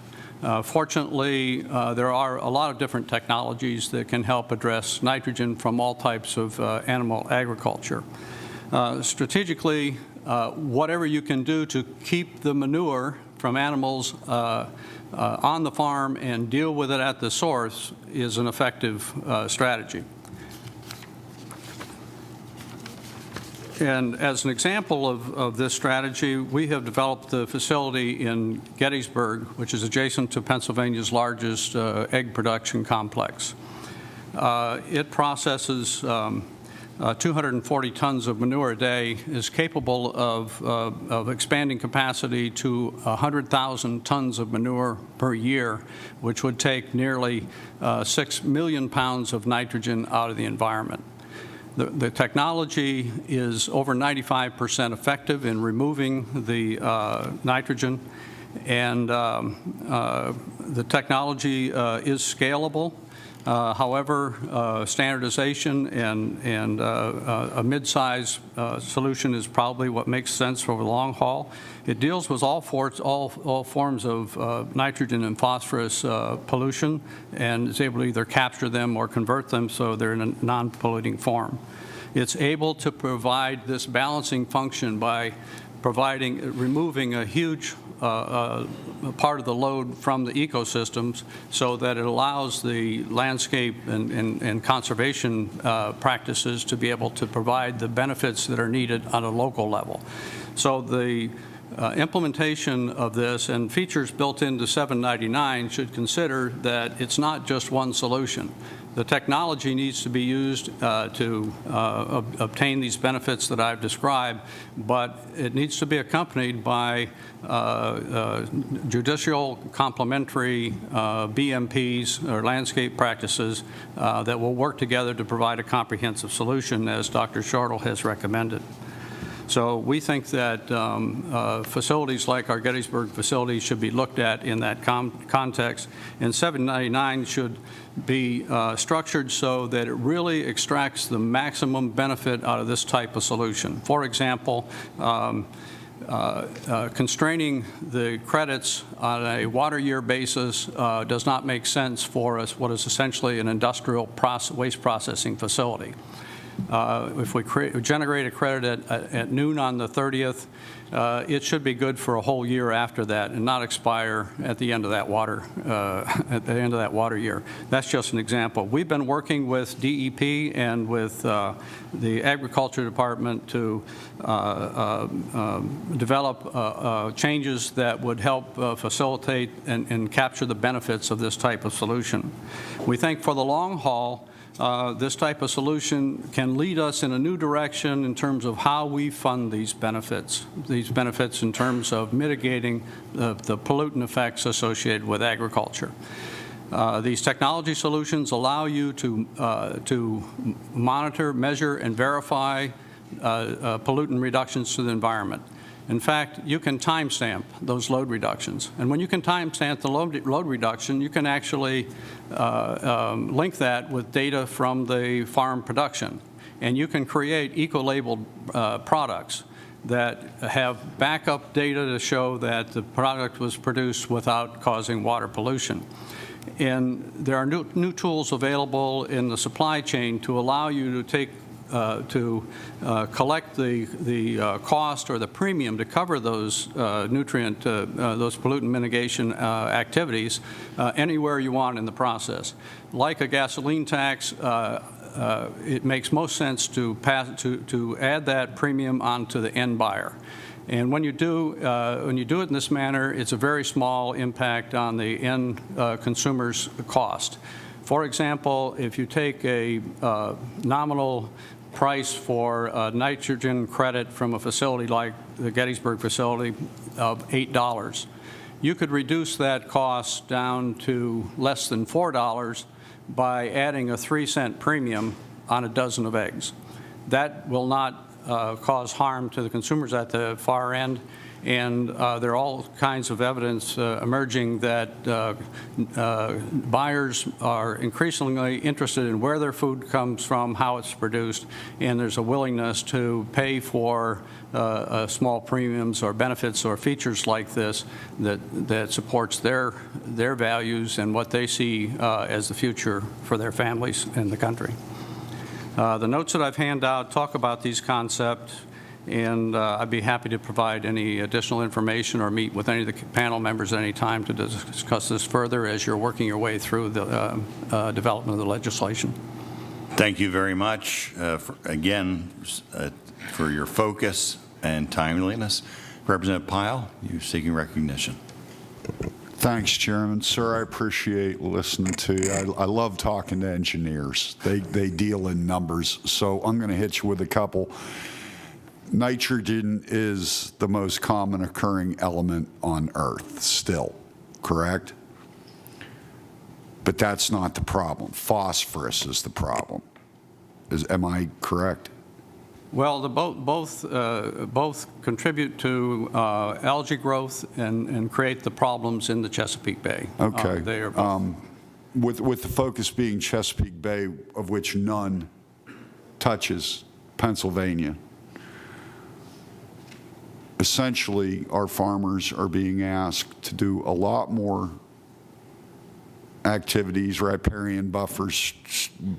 Fortunately, there are a lot of different technologies that can help address nitrogen from all types of animal agriculture. Strategically, whatever you can do to keep the manure from animals on the farm and deal with it at the source is an effective strategy. And as an example of this strategy, we have developed the facility in Gettysburg, which is adjacent to Pennsylvania's largest egg production complex. It processes 240 tons of manure a day, is capable of expanding capacity to 100,000 tons of manure per year, which would take nearly 6 million pounds of nitrogen out of the environment. The technology is over 95% effective in removing the nitrogen, and the technology is scalable. However, standardization and a mid-size solution is probably what makes sense for the long haul. It deals with all forms of nitrogen and phosphorus pollution and is able to either capture them or convert them so they're in a non-polluting form. It's able to provide this balancing function by removing a huge part of the load from the ecosystems so that it allows the landscape and conservation practices to be able to provide the benefits that are needed on a local level. So the implementation of this and features built into 799 should consider that it's not just one solution. The technology needs to be used to obtain these benefits that I've described, but it needs to be accompanied by judicial complementary BMPs or landscape practices that will work together to provide a comprehensive solution, as Dr. Shortle has recommended. So we think that facilities like our Gettysburg facility should be looked at in that context, and 799 should be structured so that it really extracts the maximum benefit out of this type of solution. For example, constraining the credits on a water year basis does not make sense for us, what is essentially an industrial waste processing facility. If we generate a credit at noon on the 30th, it should be good for a whole year after that and not expire at the end of that water year. That's just an example. We've been working with DEP and with the Agriculture Department to develop changes that would help facilitate and capture the benefits of this type of solution. We think for the long haul, this type of solution can lead us in a new direction in terms of how we fund these benefits in terms of mitigating the pollutant effects associated with agriculture. These technology solutions allow you to monitor, measure, and verify pollutant reductions to the environment. In fact, you can timestamp those load reductions. And when you can timestamp the load reduction, you can actually link that with data from the farm production. And you can create eco-labeled products that have backup data to show that the product was produced without causing water pollution. And there are new tools available in the supply chain to allow you to collect the cost or the premium to cover those those pollutant mitigation activities anywhere you want in the process. Like a gasoline tax, it makes most sense to add that premium onto the end buyer. And when you do it in this manner, it's a very small impact on the end consumer's cost. For example, if you take a nominal price for a nitrogen credit from a facility like the Gettysburg facility of $8, you could reduce that cost down to less than $4 by adding a 3-cent premium on a dozen of eggs. That will not cause harm to the consumers at the far end. And there are all kinds of evidence emerging that buyers are increasingly interested in where their food comes from, how it's produced, and there's a willingness to pay for small premiums or benefits or features like this that supports their values and what they see as the future for their families and the country. The notes that I've handed out talk about these concepts, and I'd be happy to provide any additional information or meet with any of the panel members at any time to discuss this further as you're working your way through the development of the legislation. Thank you very much, again, for your focus and timeliness. Representative Pyle, you're seeking recognition. Thanks, Chairman. Sir, I appreciate listening to you. I love talking to engineers. They deal in numbers, so I'm going to hit you with a couple. Nitrogen is the most common occurring element on Earth still, correct? But that's not the problem. Phosphorus is the problem. Am I correct? Well, both contribute to algae growth and create the problems in the Chesapeake Bay. Okay. They are both. With the focus being Chesapeake Bay, of which none touches Pennsylvania, essentially our farmers are being asked to do a lot more activities, riparian buffers,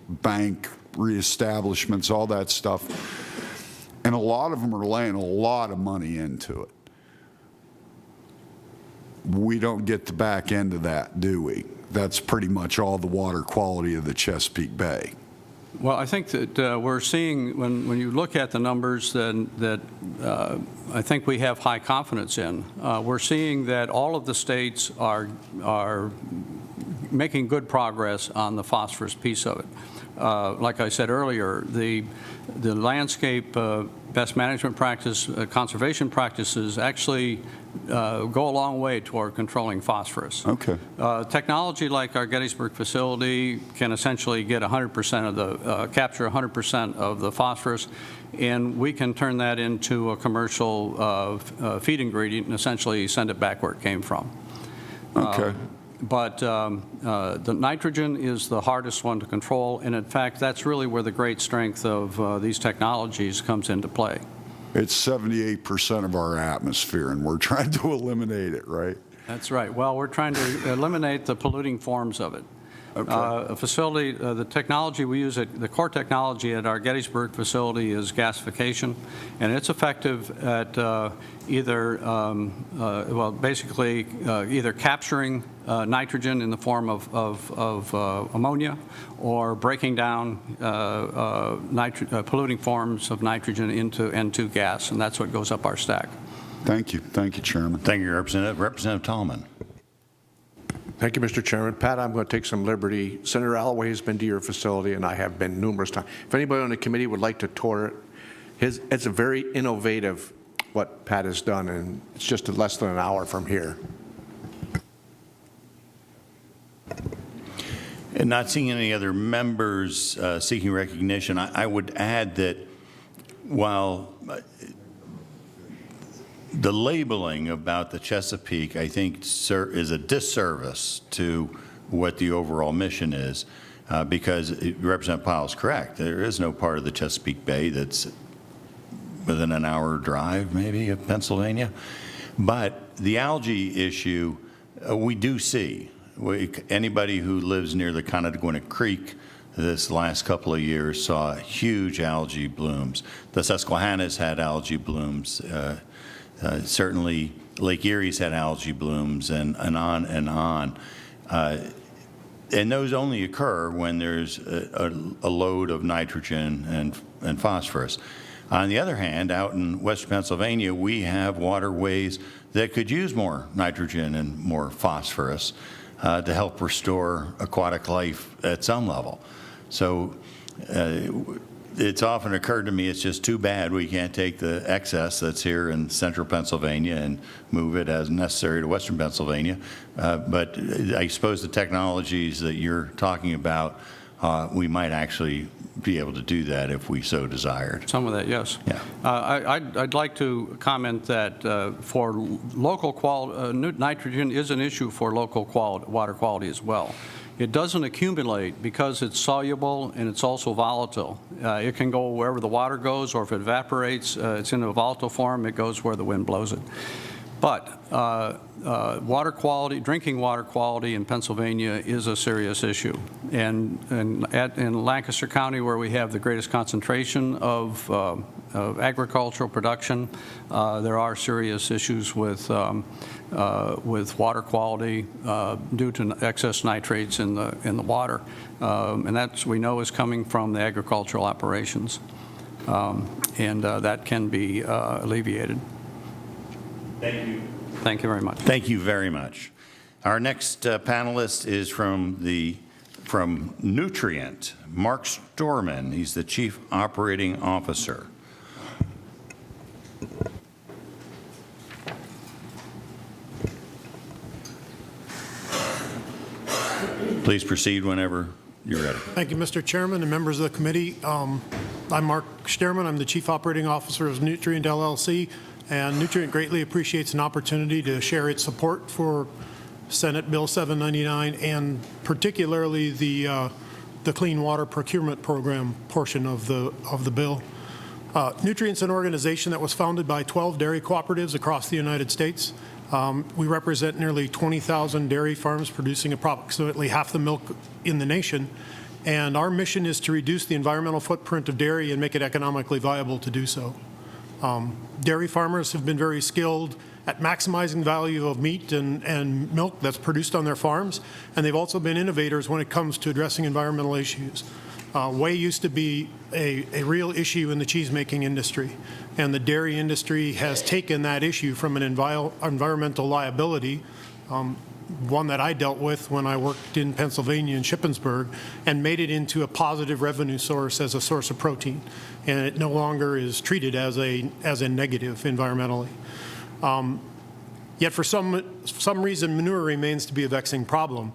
bank reestablishments, all that stuff. And a lot of them are laying a lot of money into it. We don't get the back end of that, do we? That's pretty much all the water quality of the Chesapeake Bay. Well, I think that we're seeing, when you look at the numbers that I think we have high confidence in, we're seeing that all of the states are making good progress on the phosphorus piece of it. Like I said earlier, the landscape best management practice, conservation practices actually go a long way toward controlling phosphorus. Okay. Technology like our Gettysburg facility can essentially get 100% of the, capture 100% of the phosphorus, and we can turn that into a commercial feed ingredient and essentially send it back where it came from. Okay. But the nitrogen is the hardest one to control, and in fact, that's really where the great strength of these technologies comes into play. It's 78% of our atmosphere, and we're trying to eliminate it, right? That's right. Well, we're trying to eliminate the polluting forms of it. Okay. A facility, the technology we use, the core technology at our Gettysburg facility is gasification, and it's effective at either, well, basically either capturing nitrogen in the form of ammonia or breaking down polluting forms of nitrogen into N2 gas, and that's what goes up our stack. Thank you. Thank you, Chairman. Thank you, Representative. Representative Tallman. Thank you, Mr. Chairman. Pat, I'm going to take some liberty. Senator Alloway has been to your facility, and I have been numerous times. If anybody on the committee would like to tour it, it's a very innovative what Pat has done, and it's just less than an hour from here. And not seeing any other members seeking recognition, I would add that while the labeling about the Chesapeake, I think, is a disservice to what the overall mission is, because Representative Pyle is correct. There is no part of the Chesapeake Bay that's within an hour drive, maybe, of Pennsylvania. But the algae issue, we do see. Anybody who lives near the Connequa Creek this last couple of years saw huge algae blooms. The Susquehanna's had algae blooms. Certainly, Lake Erie's had algae blooms, and on and on. And those only occur when there's a load of nitrogen and phosphorus. On the other hand, out in western Pennsylvania, we have waterways that could use more nitrogen and more phosphorus to help restore aquatic life at some level. So it's often occurred to me, it's just too bad we can't take the excess that's here in central Pennsylvania and move it as necessary to western Pennsylvania. But I suppose the technologies that you're talking about, we might actually be able to do that if we so desired. Some of that, yes. Yeah. I'd like to comment that for local quality, nitrogen is an issue for local water quality as well. It doesn't accumulate because it's soluble and it's also volatile. It can go wherever the water goes, or if it evaporates, it's in a volatile form, it goes where the wind blows it. But water quality, drinking water quality in Pennsylvania is a serious issue. And in Lancaster County, where we have the greatest concentration of agricultural production, there are serious issues with water quality due to excess nitrates in the water. And that, we know, is coming from the agricultural operations. And that can be alleviated. Thank you. Thank you very much. Thank you very much. Our next panelist is from Nutrient, Mark Storman. He's the Chief Operating Officer. Please proceed whenever you're ready. Thank you, Mr. Chairman and members of the committee. I'm Mark Sterman. I'm the Chief Operating Officer of Nutrient LLC, and Nutrient greatly appreciates an opportunity to share its support for Senate Bill 799 and particularly the Clean Water Procurement Program portion of the bill. Nutrient's an organization that was founded by 12 dairy cooperatives across the United States. We represent nearly 20,000 dairy farms producing approximately half the milk in the nation. And our mission is to reduce the environmental footprint of dairy and make it economically viable to do so. Dairy farmers have been very skilled at maximizing value of meat and milk that's produced on their farms, and they've also been innovators when it comes to addressing environmental issues. Whey used to be a real issue in the cheese-making industry, and the dairy industry has taken that issue from an environmental liability, one that I dealt with when I worked in Pennsylvania in Shippensburg, and made it into a positive revenue source as a source of protein, and it no longer is treated as a negative environmentally. Yet for some reason, manure remains to be a vexing problem.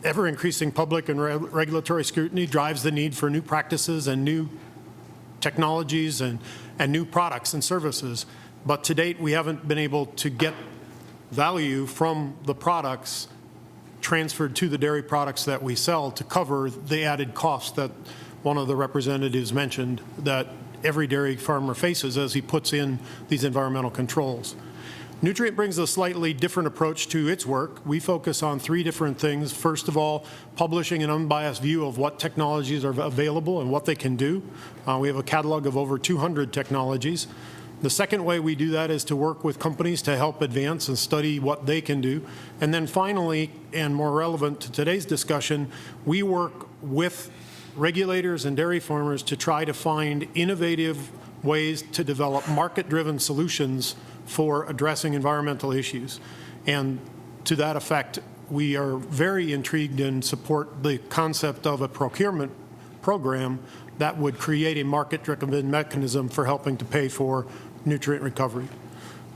Ever-increasing public and regulatory scrutiny drives the need for new practices and new technologies and new products and services. But to date, we haven't been able to get value from the products transferred to the dairy products that we sell to cover the added costs that one of the representatives mentioned that every dairy farmer faces as he puts in these environmental controls. Nutrient brings a slightly different approach to its work. We focus on three different things. First of all, publishing an unbiased view of what technologies are available and what they can do. We have a catalog of over 200 technologies. The second way we do that is to work with companies to help advance and study what they can do. And then finally, and more relevant to today's discussion, we work with regulators and dairy farmers to try to find innovative ways to develop market-driven solutions for addressing environmental issues. And to that effect, we are very intrigued and support the concept of a procurement program that would create a market-driven mechanism for helping to pay for nutrient recovery.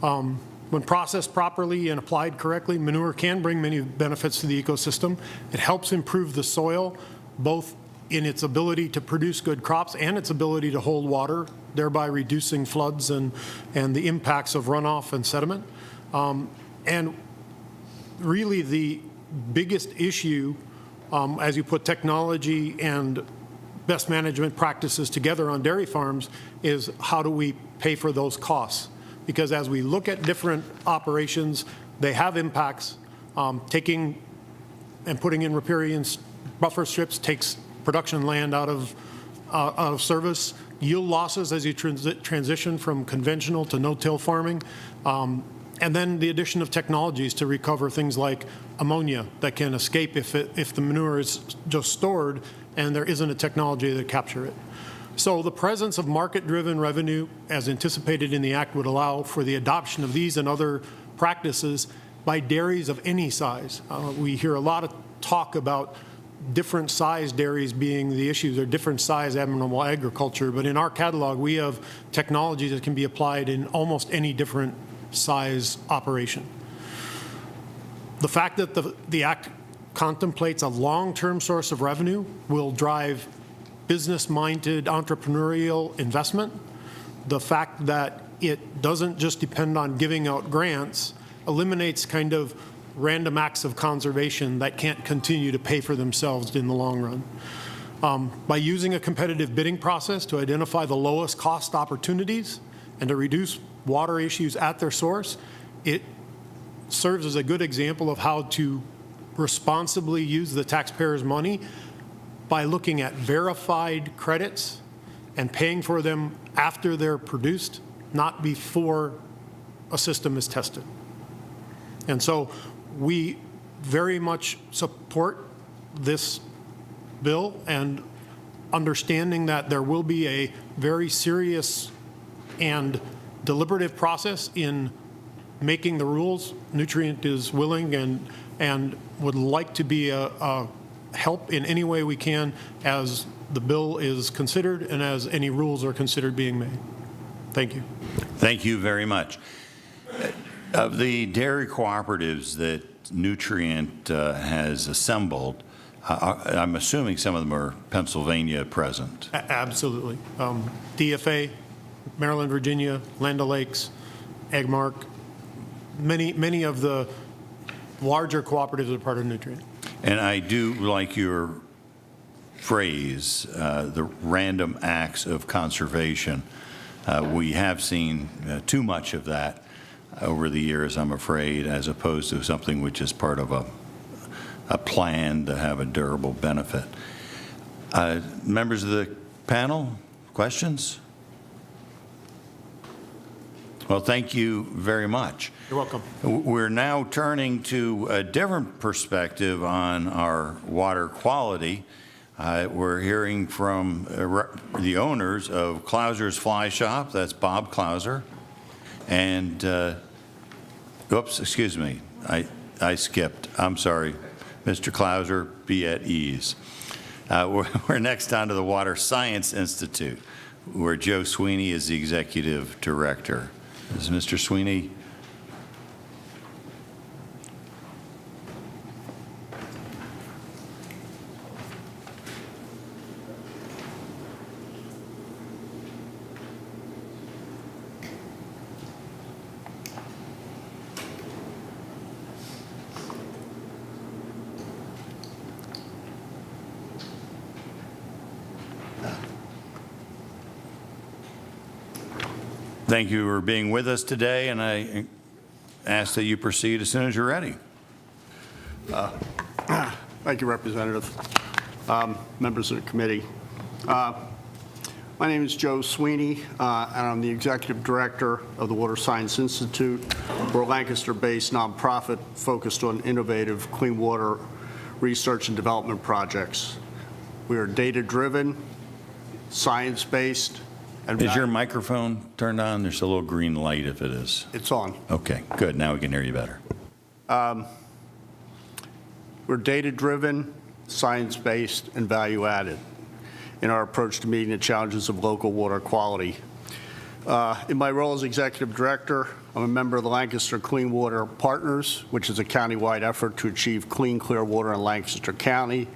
When processed properly and applied correctly, manure can bring many benefits to the ecosystem. It helps improve the soil, both in its ability to produce good crops and its ability to hold water, thereby reducing floods and the impacts of runoff and sediment. And really the biggest issue as you put technology and best management practices together on dairy farms is how do we pay for those costs? Because as we look at different operations, they have impacts. Taking and putting in riparian buffer strips takes production land out of service, yield losses as you transition from conventional to no-till farming, and then the addition of technologies to recover things like ammonia that can escape if the manure is just stored and there isn't a technology to capture it. So the presence of market-driven revenue, as anticipated in the Act, would allow for the adoption of these and other practices by dairies of any size. We hear a lot of talk about different size dairies being the issues, or different size animal agriculture. But in our catalog, we have technology that can be applied in almost any different size operation. The fact that the Act contemplates a long-term source of revenue will drive business-minded entrepreneurial investment. The fact that it doesn't just depend on giving out grants eliminates kind of random acts of conservation that can't continue to pay for themselves in the long run. By using a competitive bidding process to identify the lowest cost opportunities and to reduce water issues at their source, it serves as a good example of how to responsibly use the taxpayers' money by looking at verified credits and paying for them after they're produced, not before a system is tested. And so we very much support this bill, and understanding that there will be a very serious and deliberative process in making the rules. Nutrient is willing and would like to be a help in any way we can as the bill is considered and as any rules are considered being made. Thank you. Thank you very much. Of the dairy cooperatives that Nutrient has assembled, I'm assuming some of them are Pennsylvania present. Absolutely. DFA, Maryland, Virginia, Land O'Lakes, Agmark, many of the larger cooperatives are part of Nutrient. And I do like your phrase, the random acts of conservation. We have seen too much of that over the years, I'm afraid, as opposed to something which is part of a plan to have a durable benefit. Members of the panel, questions? Well, thank you very much. You're welcome. We're now turning to a different perspective on our water quality. We're hearing from the owners of Clauser's Fly Shop. That's Bob Clauser. And, oops, excuse me, I skipped. I'm sorry. Mr. Clauser, be at ease. We're next on to the Water Science Institute, where Joe Sweeney is the executive director. Is Mr. Sweeney? Thank you for being with us today, and I ask that you proceed as soon as you're ready. Thank you, Representative. Members of the committee. My name is Joe Sweeney, and I'm the Executive Director of the Water Science Institute. We're a Lancaster-based nonprofit focused on innovative clean water research and development projects. We are data-driven, science-based, and Is your microphone turned on? There's a little green light if it is. it's on. Okay, good. Now we can hear you better. We're data-driven, science-based, and value-added in our approach to meeting the challenges of local water quality. In my role as Executive Director, I'm a member of the Lancaster Clean Water Partners, which is a county-wide effort to achieve clean, clear water in Lancaster County,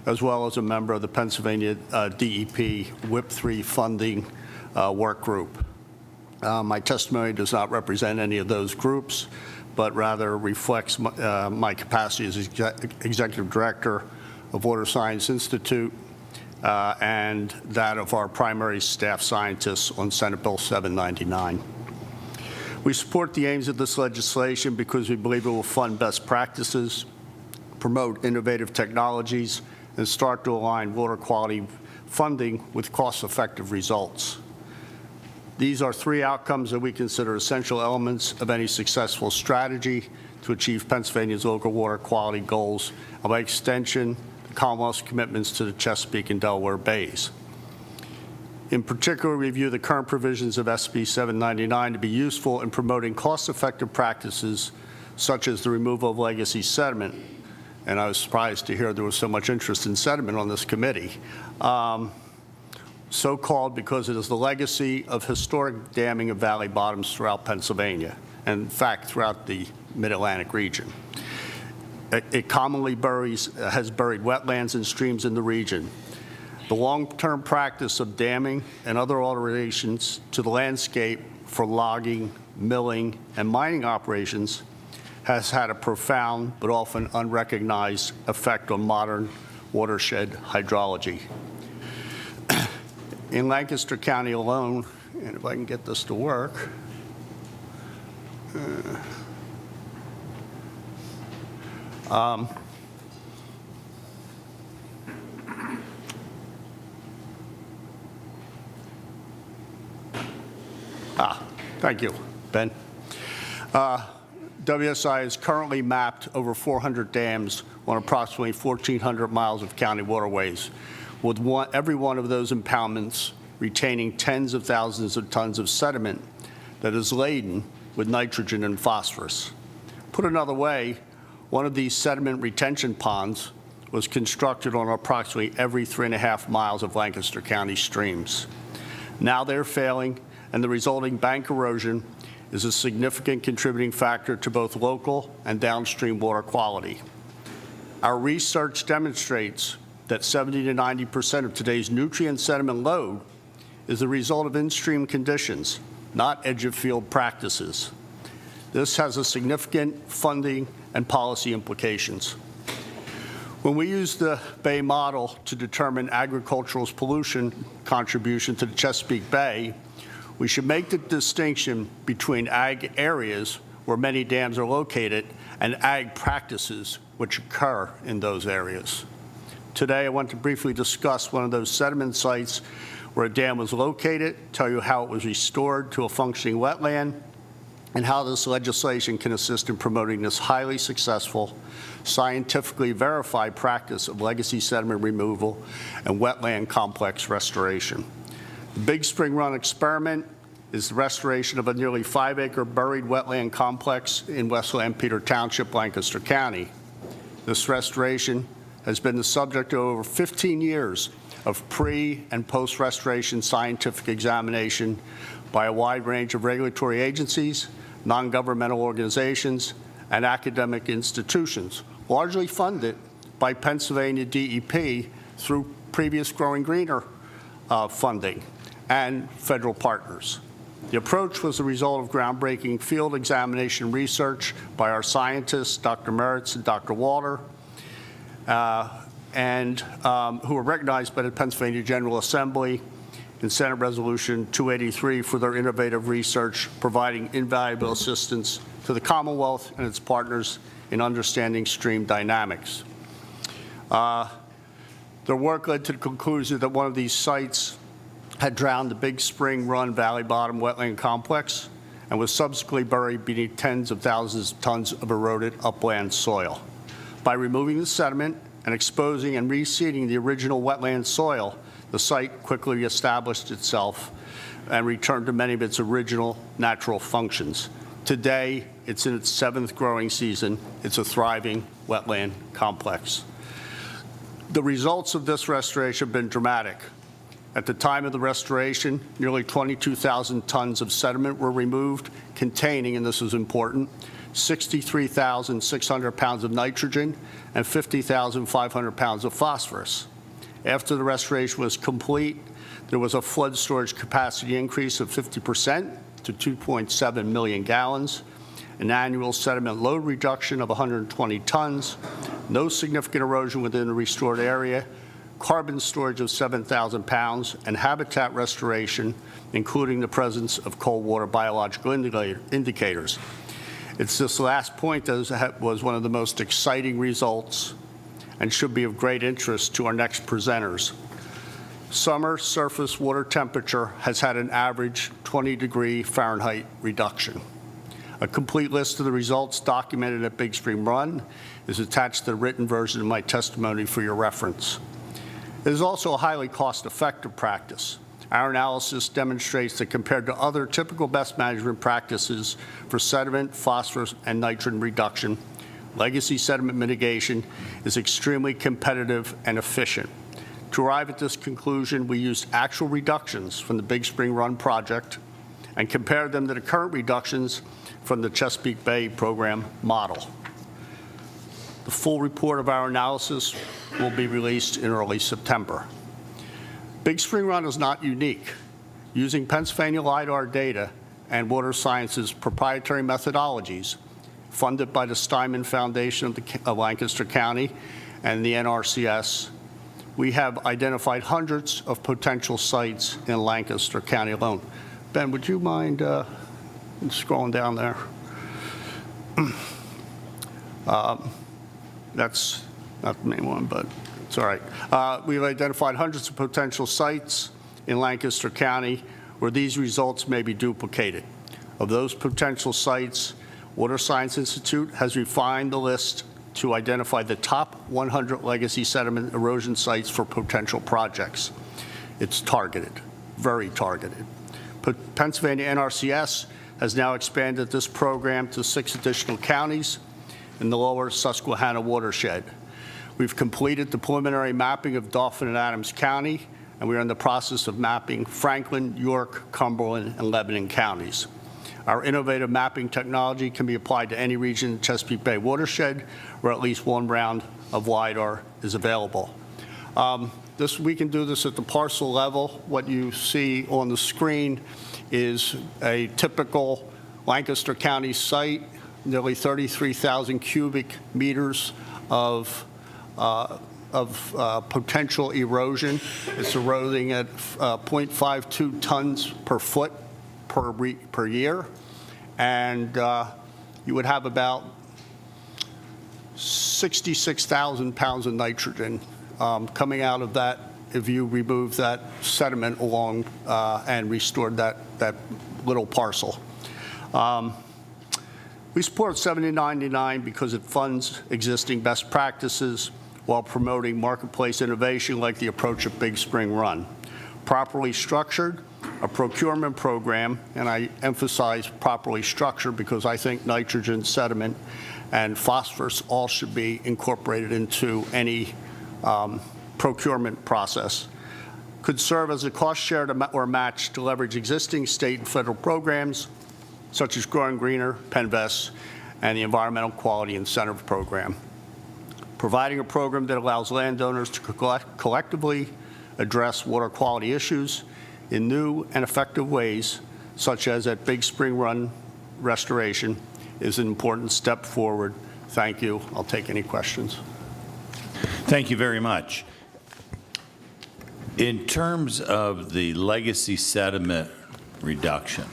as well as a member of the Pennsylvania DEP WIP3 funding work group. My testimony does not represent any of those groups, but rather reflects my capacity as Executive Director of Water Science Institute and that of our primary staff scientists on Senate Bill 799. We support the aims of this legislation because we believe it will fund best practices, promote innovative technologies, and start to align water quality funding with cost-effective results. These are three outcomes that we consider essential elements of any successful strategy to achieve Pennsylvania's local water quality goals, and by extension, the Commonwealth's commitments to the Chesapeake and Delaware Bays. In particular, we view the current provisions of SB 799 to be useful in promoting cost-effective practices such as the removal of legacy sediment, and I was surprised to hear there was so much interest in sediment on this committee. So-called because it is the legacy of historic damming of valley bottoms throughout Pennsylvania, and in fact, throughout the Mid-Atlantic region. It commonly has buried wetlands and streams in the region. The long-term practice of damming and other alterations to the landscape for logging, milling, and mining operations has had a profound but often unrecognized effect on modern watershed hydrology. In Lancaster County alone, and if I can get this to work, thank you, Ben. WSI has currently mapped over 400 dams on approximately 1,400 miles of county waterways, with every one of those impoundments retaining tens of thousands of tons of sediment that is laden with nitrogen and phosphorus. Put another way, one of these sediment retention ponds was constructed on approximately every 3.5 miles of Lancaster County streams. Now they're failing, and the resulting bank erosion is a significant contributing factor to both local and downstream water quality. Our research demonstrates that 70 to 90% of today's nutrient sediment load is the result of in-stream conditions, not edge-of-field practices. This has a significant funding and policy implications. When we use the Bay model to determine agricultural's pollution contribution to the Chesapeake Bay, we should make the distinction between ag areas where many dams are located and ag practices which occur in those areas. Today, I want to briefly discuss one of those sediment sites where a dam was located, tell you how it was restored to a functioning wetland, and how this legislation can assist in promoting this highly successful, scientifically verified practice of legacy sediment removal and wetland complex restoration. The Big Spring Run experiment is the restoration of a nearly 5-acre buried wetland complex in West Lampeter Township, Lancaster County. This restoration has been the subject of over 15 years of pre- and post-restoration scientific examination by a wide range of regulatory agencies, non-governmental organizations, and academic institutions, largely funded by Pennsylvania DEP through previous Growing Greener funding and federal partners. The approach was the result of groundbreaking field examination research by our scientists, Dr. Meritz and Dr. Walter, who were recognized by the Pennsylvania General Assembly in Senate Resolution 283 for their innovative research, providing invaluable assistance to the Commonwealth and its partners in understanding stream dynamics. Their work led to the conclusion that one of these sites had drowned the Big Spring Run Valley Bottom Wetland Complex and was subsequently buried beneath tens of thousands of tons of eroded upland soil. By removing the sediment and exposing and reseeding the original wetland soil, the site quickly established itself and returned to many of its original natural functions. Today, it's in its 7th growing season. It's a thriving wetland complex. The results of this restoration have been dramatic. At the time of the restoration, nearly 22,000 tons of sediment were removed, containing, and this is important, 63,600 pounds of nitrogen and 50,500 pounds of phosphorus. After the restoration was complete, there was a flood storage capacity increase of 50% to 2.7 million gallons, an annual sediment load reduction of 120 tons, no significant erosion within the restored area, carbon storage of 7,000 pounds, and habitat restoration, including the presence of cold water biological indicators. It's this last point that was one of the most exciting results and should be of great interest to our next presenters. Summer surface water temperature has had an average 20-degree Fahrenheit reduction. A complete list of the results documented at Big Spring Run is attached to the written version of my testimony for your reference. It is also a highly cost-effective practice. Our analysis demonstrates that compared to other typical best management practices for sediment, phosphorus, and nitrogen reduction, legacy sediment mitigation is extremely competitive and efficient. To arrive at this conclusion, we used actual reductions from the Big Spring Run project and compared them to the current reductions from the Chesapeake Bay program model. The full report of our analysis will be released in early September. Big Spring Run is not unique. Using Pennsylvania LIDAR data and Water Sciences proprietary methodologies, funded by the Steinman Foundation of Lancaster County and the NRCS, we have identified hundreds of potential sites in Lancaster County alone. Ben, would you mind scrolling down there? That's not the main one, but it's all right. We've identified hundreds of potential sites in Lancaster County where these results may be duplicated. Of those potential sites, Water Science Institute has refined the list to identify the top 100 legacy sediment erosion sites for potential projects. It's targeted, very targeted. Pennsylvania NRCS has now expanded this program to 6 additional counties in the lower Susquehanna watershed. We've completed the preliminary mapping of Dauphin and Adams County, and we are in the process of mapping Franklin, York, Cumberland, and Lebanon counties. Our innovative mapping technology can be applied to any region in the Chesapeake Bay watershed where at least one round of LIDAR is available. We can do this at the parcel level. What you see on the screen is a typical Lancaster County site, nearly 33,000 cubic meters of potential erosion. It's eroding at 0.52 tons per foot per year, and you would have about 66,000 pounds of nitrogen coming out of that if you remove that sediment along and restored that little parcel. We support 7099 because it funds existing best practices while promoting marketplace innovation like the approach of Big Spring Run. Properly structured, a procurement program, and I emphasize properly structured because I think nitrogen, sediment, and phosphorus all should be incorporated into any procurement process, could serve as a cost share or match to leverage existing state and federal programs such as Growing Greener, Penvest, and the Environmental Quality Incentive Program. Providing a program that allows landowners to collectively address water quality issues in new and effective ways, such as at Big Spring Run restoration, is an important step forward. Thank you. I'll take any questions. Thank you very much. In terms of the legacy sediment reduction,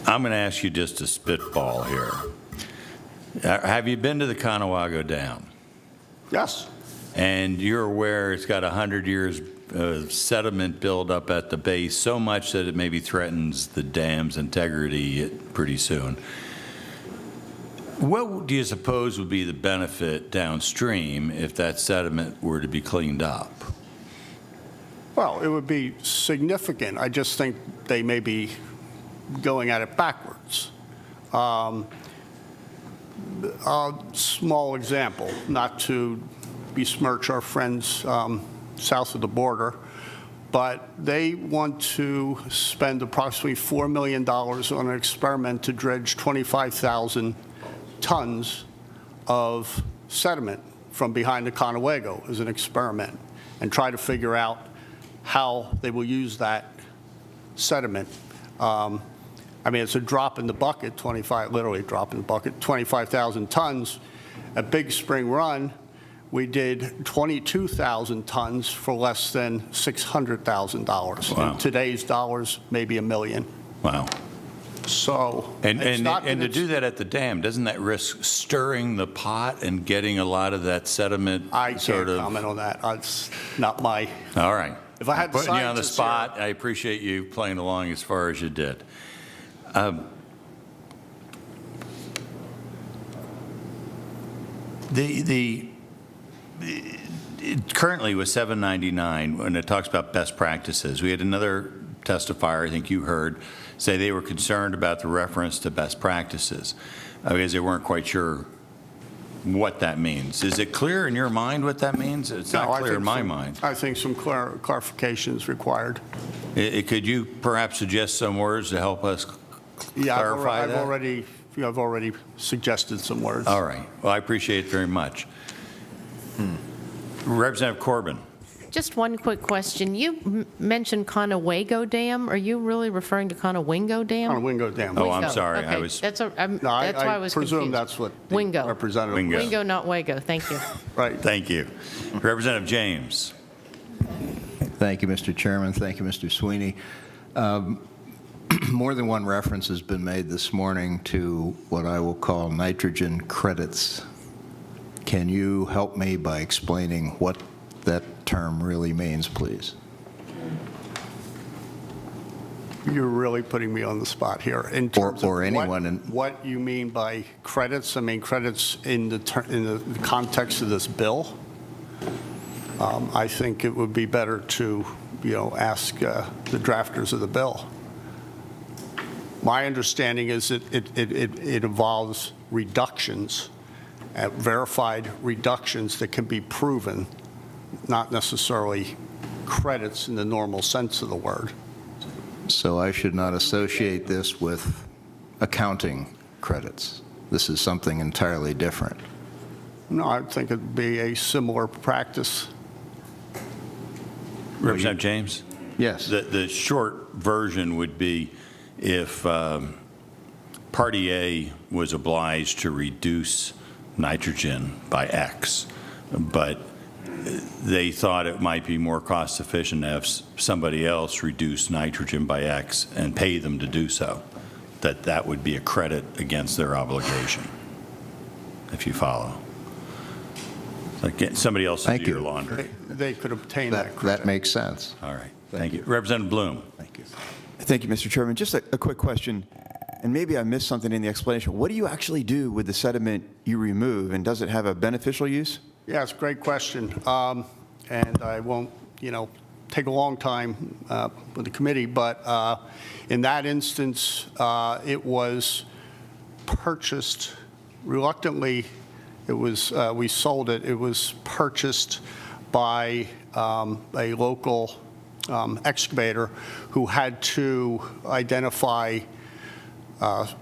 I'm going to ask you just to spitball here. Have you been to the Conewago Dam? Yes. And you're aware it's got 100 years of sediment buildup at the base, so much that it maybe threatens the dam's integrity pretty soon. What do you suppose would be the benefit downstream if that sediment were to be cleaned up? Well, it would be significant. I just think they may be going at it backwards. A small example, not to besmirch our friends south of the border, but they want to spend approximately $4 million on an experiment to dredge 25,000 tons of sediment from behind the Conewago as an experiment and try to figure out how they will use that sediment. I mean, it's a drop in the bucket, literally a drop in the bucket, 25,000 tons. At Big Spring Run, we did 22,000 tons for less than $600,000. Wow. In today's dollars, maybe $1 million. Wow. So, And it's not that to it's- do that at the dam, doesn't that risk stirring the pot and getting a lot of that sediment I sort can't of? comment on that. It's not my. All right. If I had the Putting you on the scientists spot, here- I appreciate you playing along as far as you did. Currently with 799, when it talks about best practices, we had another testifier, I think you heard, say they were concerned about the reference to best practices because they weren't quite sure what that means. Is it clear in your mind what that means? It's No, not I clear in think my some- mind. I think some clarification is required. Could you perhaps suggest some words to help us Yeah, clarify that? I've already suggested some words. All right. Well, I appreciate it very much. Representative Corbin. Just one quick question. You mentioned Conewago Dam. Are you really referring to Conowingo Dam? On a Wingo Dam. Oh, I'm Wingo. sorry. I Okay, was that's why I was presume confused. that's what the Wingo. representative. Wingo. Wingo, not Wago. Thank you. Right. Thank you. Representative James. Thank you, Mr. Chairman. Thank you, Mr. Sweeney. More than one reference has been made this morning to what I will call nitrogen credits. Can you help me by explaining what that term really means, please? You're really putting me on the spot here in terms Or of anyone what you mean by credits. I mean credits in the context of this bill. I think it would be better to, ask the drafters of the bill. My understanding is that it involves reductions, verified reductions that can be proven, not necessarily credits in the normal sense of the word. So I should not associate this with accounting credits. This is something entirely different. No, I think it'd be a similar practice. Representative James? Yes. The short version would be if Party A was obliged to reduce nitrogen by X, but they thought it might be more cost efficient to have somebody else reduce nitrogen by X and pay them to do so, that would be a credit against their obligation, if you follow. Like somebody else to Thank do your you. laundry. They could obtain that That credit. makes sense. All right. Thank you. Representative Bloom. Thank you. Thank you, Mr. Chairman. Just a quick question, and maybe I missed something in the explanation. What do you actually do with the sediment you remove, and does it have a beneficial use? Yeah, it's a great question. And I won't, take a long time with the committee, but in that instance, it was purchased reluctantly. It was, we sold it. It was purchased by a local excavator who had to identify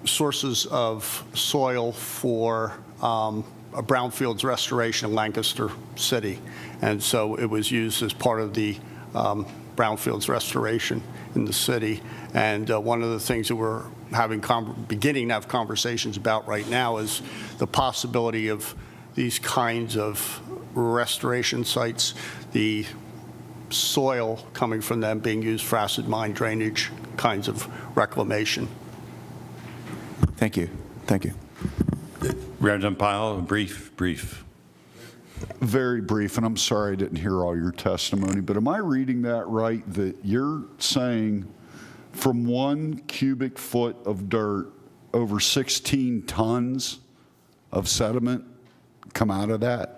sources of soil for a brownfields restoration in Lancaster City. And so it was used as part of the brownfields restoration in the city. And one of the things that we're beginning to have conversations about right now is the possibility of these kinds of restoration sites, the soil coming from them being used for acid mine drainage kinds of reclamation. Thank you. Thank you. Representative Pyle, brief. Very brief, and I'm sorry I didn't hear all your testimony, but am I reading that right, that you're saying from 1 cubic foot of dirt, over 16 tons of sediment come out of that?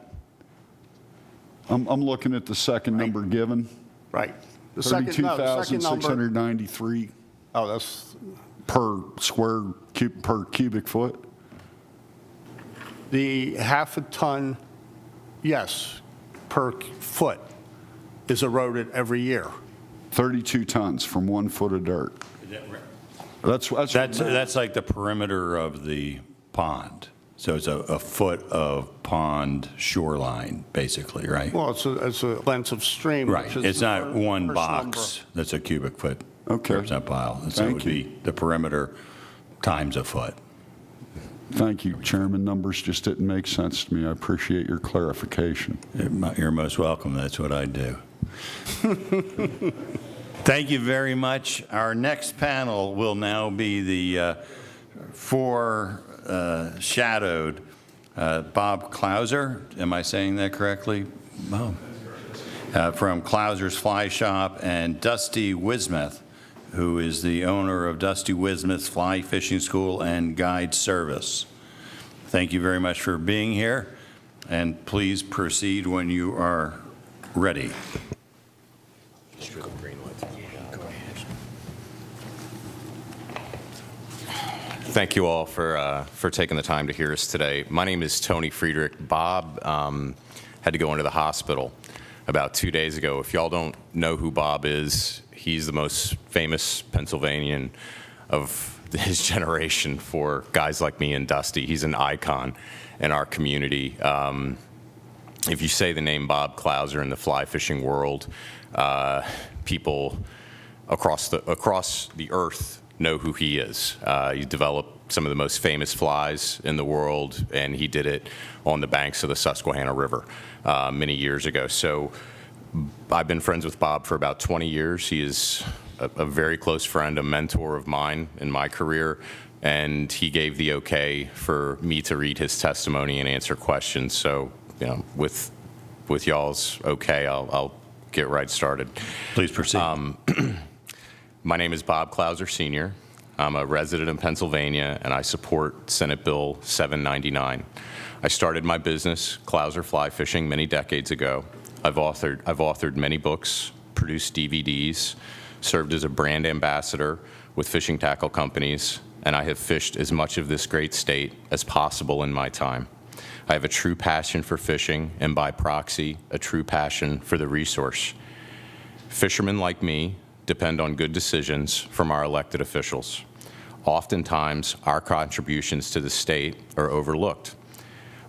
I'm looking at the second number given. Right. The second number. 32,693 Oh, that's per cubic foot? the half a ton, yes, per foot is eroded every year. 32 tons from 1 foot of dirt. That's like the perimeter of the pond. So it's a foot of pond shoreline, basically, right? Well, it's a length of stream. Right. which is It's the not one first box that's a cubic foot. Okay. Representative Pyle. So it Thank would you. be the perimeter times a foot. Thank you, Chairman. Numbers just didn't make sense to me. I appreciate your clarification. You're most welcome. That's what I do. Thank you very much. Our next panel will now be the foreshadowed Bob Klauser. Am I saying that correctly? Bob. From Klauser's Fly Shop, and Dusty Wismith, who is the owner of Dusty Wismith's Fly Fishing School and Guide Service. Thank you very much for being here, and please proceed when you are ready. Thank you all for taking the time to hear us today. My name is Tony Friedrich. Bob had to go into the hospital about 2 days ago. If y'all don't know who Bob is, he's the most famous Pennsylvanian of his generation for guys like me and Dusty. He's an icon in our community. If you say the name Bob Clouser in the fly fishing world, people across the earth know who he is. He developed some of the most famous flies in the world, and he did it on the banks of the Susquehanna River many years ago. So I've been friends with Bob for about 20 years. He is a very close friend, a mentor of mine in my career, and he gave the okay for me to read his testimony and answer questions. So, you know, with y'all's okay, I'll get right started. Please proceed. My name is Bob Clouser Sr. I'm a resident in Pennsylvania, and I support Senate Bill 799. I started my business, Clouser Fly Fishing, many decades ago. I've authored many books, produced DVDs, served as a brand ambassador with fishing tackle companies, and I have fished as much of this great state as possible in my time. I have a true passion for fishing, and by proxy, a true passion for the resource. Fishermen like me depend on good decisions from our elected officials. Oftentimes, our contributions to the state are overlooked.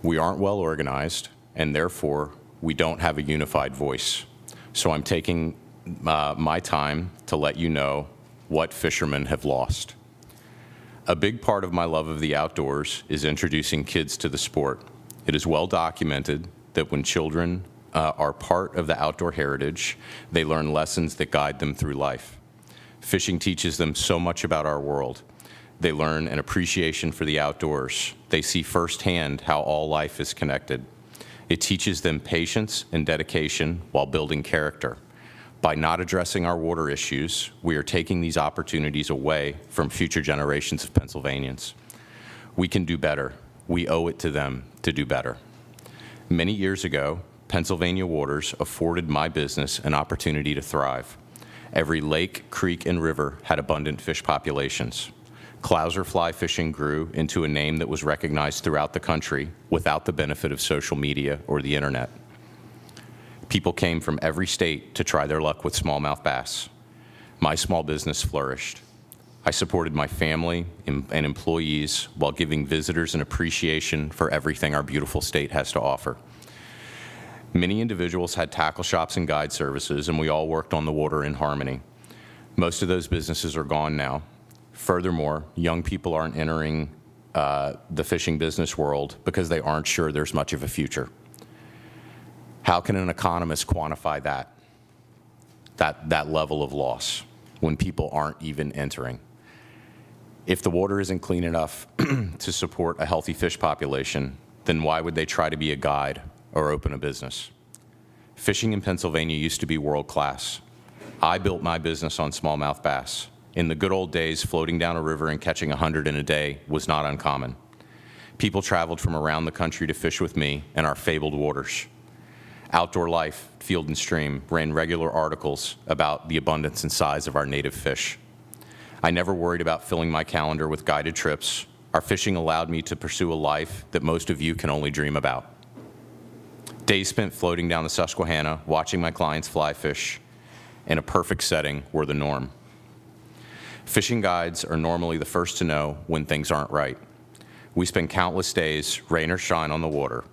We aren't well organized, and therefore, we don't have a unified voice. So I'm taking my time to let you know what fishermen have lost. A big part of my love of the outdoors is introducing kids to the sport. It is well documented that when children are part of the outdoor heritage, they learn lessons that guide them through life. Fishing teaches them so much about our world. They learn an appreciation for the outdoors. They see firsthand how all life is connected. It teaches them patience and dedication while building character. By not addressing our water issues, we are taking these opportunities away from future generations of Pennsylvanians. We can do better. We owe it to them to do better. Many years ago, Pennsylvania waters afforded my business an opportunity to thrive. Every lake, creek, and river had abundant fish populations. Clouser fly fishing grew into a name that was recognized throughout the country without the benefit of social media or the internet. People came from every state to try their luck with smallmouth bass. My small business flourished. I supported my family and employees while giving visitors an appreciation for everything our beautiful state has to offer. Many individuals had tackle shops and guide services, and we all worked on the water in harmony. Most of those businesses are gone now. Furthermore, young people aren't entering the fishing business world because they aren't sure there's much of a future. How can an economist quantify that level of loss when people aren't even entering? If the water isn't clean enough to support a healthy fish population, then why would they try to be a guide or open a business? Fishing in Pennsylvania used to be world class. I built my business on smallmouth bass. In the good old days, floating down a river and catching 100 in a day was not uncommon. People traveled from around the country to fish with me in our fabled waters. Outdoor Life, Field and Stream, ran regular articles about the abundance and size of our native fish. I never worried about filling my calendar with guided trips. Our fishing allowed me to pursue a life that most of you can only dream about. Days spent floating down the Susquehanna, watching my clients fly fish in a perfect setting were the norm. Fishing guides are normally the first to know when things aren't right. We spend countless days, rain or shine, on the water.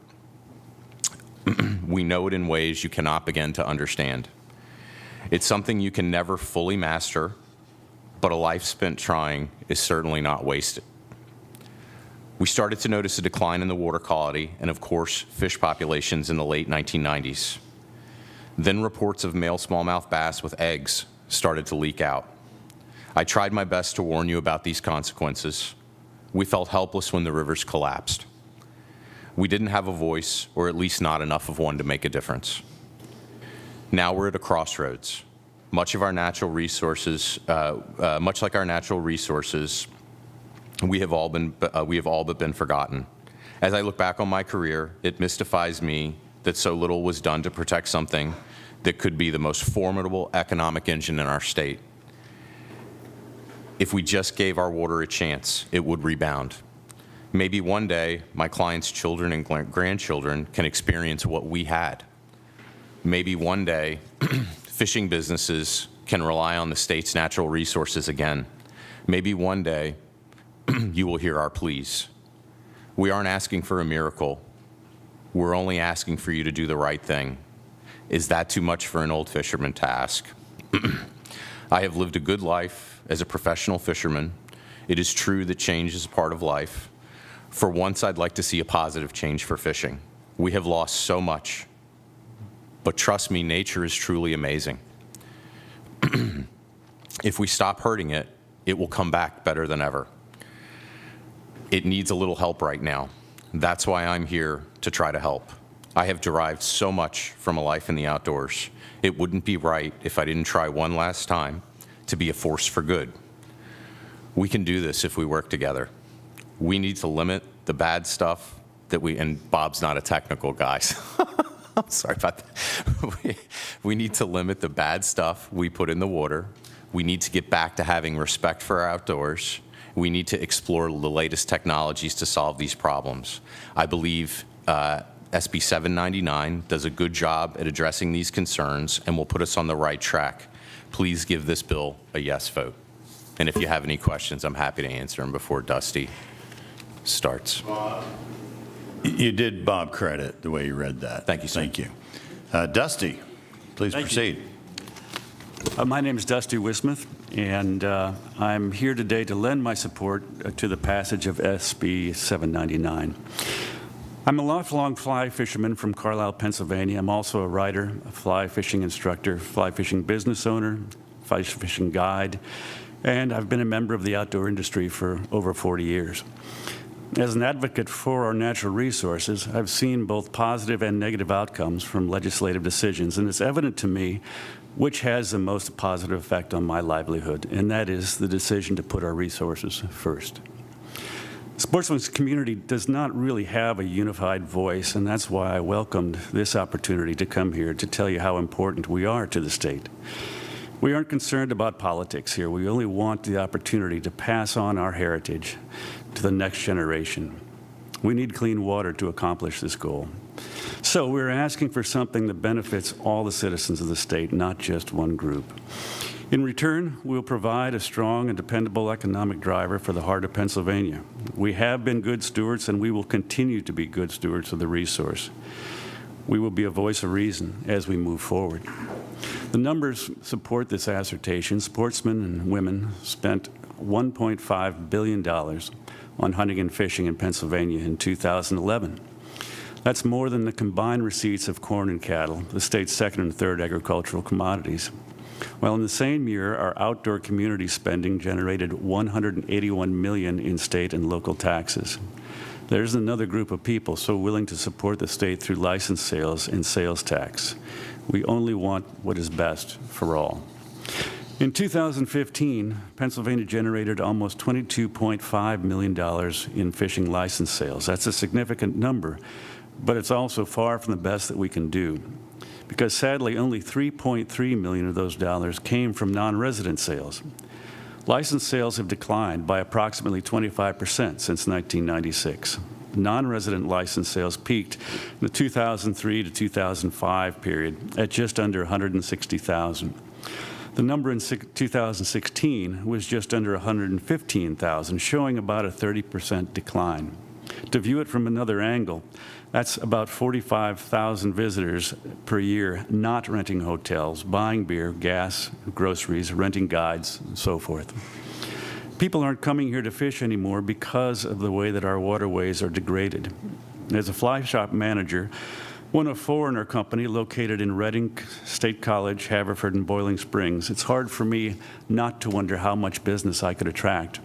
We know it in ways you cannot begin to understand. It's something you can never fully master, but a life spent trying is certainly not wasted. We started to notice a decline in the water quality and, of course, fish populations in the late 1990s. Then reports of male smallmouth bass with eggs started to leak out. I tried my best to warn you about these consequences. We felt helpless when the rivers collapsed. We didn't have a voice, or at least not enough of one to make a difference. Now we're at a crossroads. Much like our natural resources, we have all but been forgotten. As I look back on my career, it mystifies me that so little was done to protect something that could be the most formidable economic engine in our state. If we just gave our water a chance, it would rebound. Maybe one day, my clients' children and grandchildren can experience what we had. Maybe one day, fishing businesses can rely on the state's natural resources again. Maybe one day, you will hear our pleas. We aren't asking for a miracle. We're only asking for you to do the right thing. Is that too much for an old fisherman to ask? I have lived a good life as a professional fisherman. It is true that change is a part of life. For once, I'd like to see a positive change for fishing. We have lost so much, but trust me, nature is truly amazing. If we stop hurting it, it will come back better than ever. It needs a little help right now. That's why I'm here to try to help. I have derived so much from a life in the outdoors. It wouldn't be right if I didn't try one last time to be a force for good. We can do this if we work together. We need to limit the bad stuff that and Bob's not a technical guy, so I'm sorry about that. We need to limit the bad stuff we put in the water. We need to get back to having respect for our outdoors. We need to explore the latest technologies to solve these problems. I believe SB 799 does a good job at addressing these concerns and will put us on the right track. Please give this bill a yes vote. And if you have any questions, I'm happy to answer them before Dusty starts. You did Bob credit the way you read that. Thank you, sir. Thank you. Dusty, please proceed. My name is Dusty Wismuth, and I'm here today to lend my support to the passage of SB 799. I'm a lifelong fly fisherman from Carlisle, Pennsylvania. I'm also a writer, a fly fishing instructor, fly fishing business owner, fly fishing guide, and I've been a member of the outdoor industry for over 40 years. As an advocate for our natural resources, I've seen both positive and negative outcomes from legislative decisions, and it's evident to me which has the most positive effect on my livelihood, and that is the decision to put our resources first. The sportsman's community does not really have a unified voice, and that's why I welcomed this opportunity to come here to tell you how important we are to the state. We aren't concerned about politics here. We only want the opportunity to pass on our heritage to the next generation. We need clean water to accomplish this goal. So we're asking for something that benefits all the citizens of the state, not just one group. In return, we'll provide a strong and dependable economic driver for the heart of Pennsylvania. We have been good stewards, and we will continue to be good stewards of the resource. We will be a voice of reason as we move forward. The numbers support this assertion. Sportsmen and women spent $1.5 billion on hunting and fishing in Pennsylvania in 2011. That's more than the combined receipts of corn and cattle, the state's second and third agricultural commodities. While in the same year, our outdoor community spending generated $181 million in state and local taxes. There's another group of people so willing to support the state through license sales and sales tax. We only want what is best for all. In 2015, Pennsylvania generated almost $22.5 million in fishing license sales. That's a significant number, but it's also far from the best that we can do, because sadly only $3.3 million of those dollars came from non-resident sales. License sales have declined by approximately 25% since 1996. Non-resident license sales peaked in the 2003 to 2005 period at just under 160,000. The number in 2016 was just under 115,000, showing about a 30% decline. To view it from another angle, that's about 45,000 visitors per year not renting hotels, buying beer, gas, groceries, renting guides, and so forth. People aren't coming here to fish anymore because of the way that our waterways are degraded. As a fly shop manager, one of four in our company located in Reading, State College, Haverford, and Boiling Springs, it's hard for me not to wonder how much business I could attract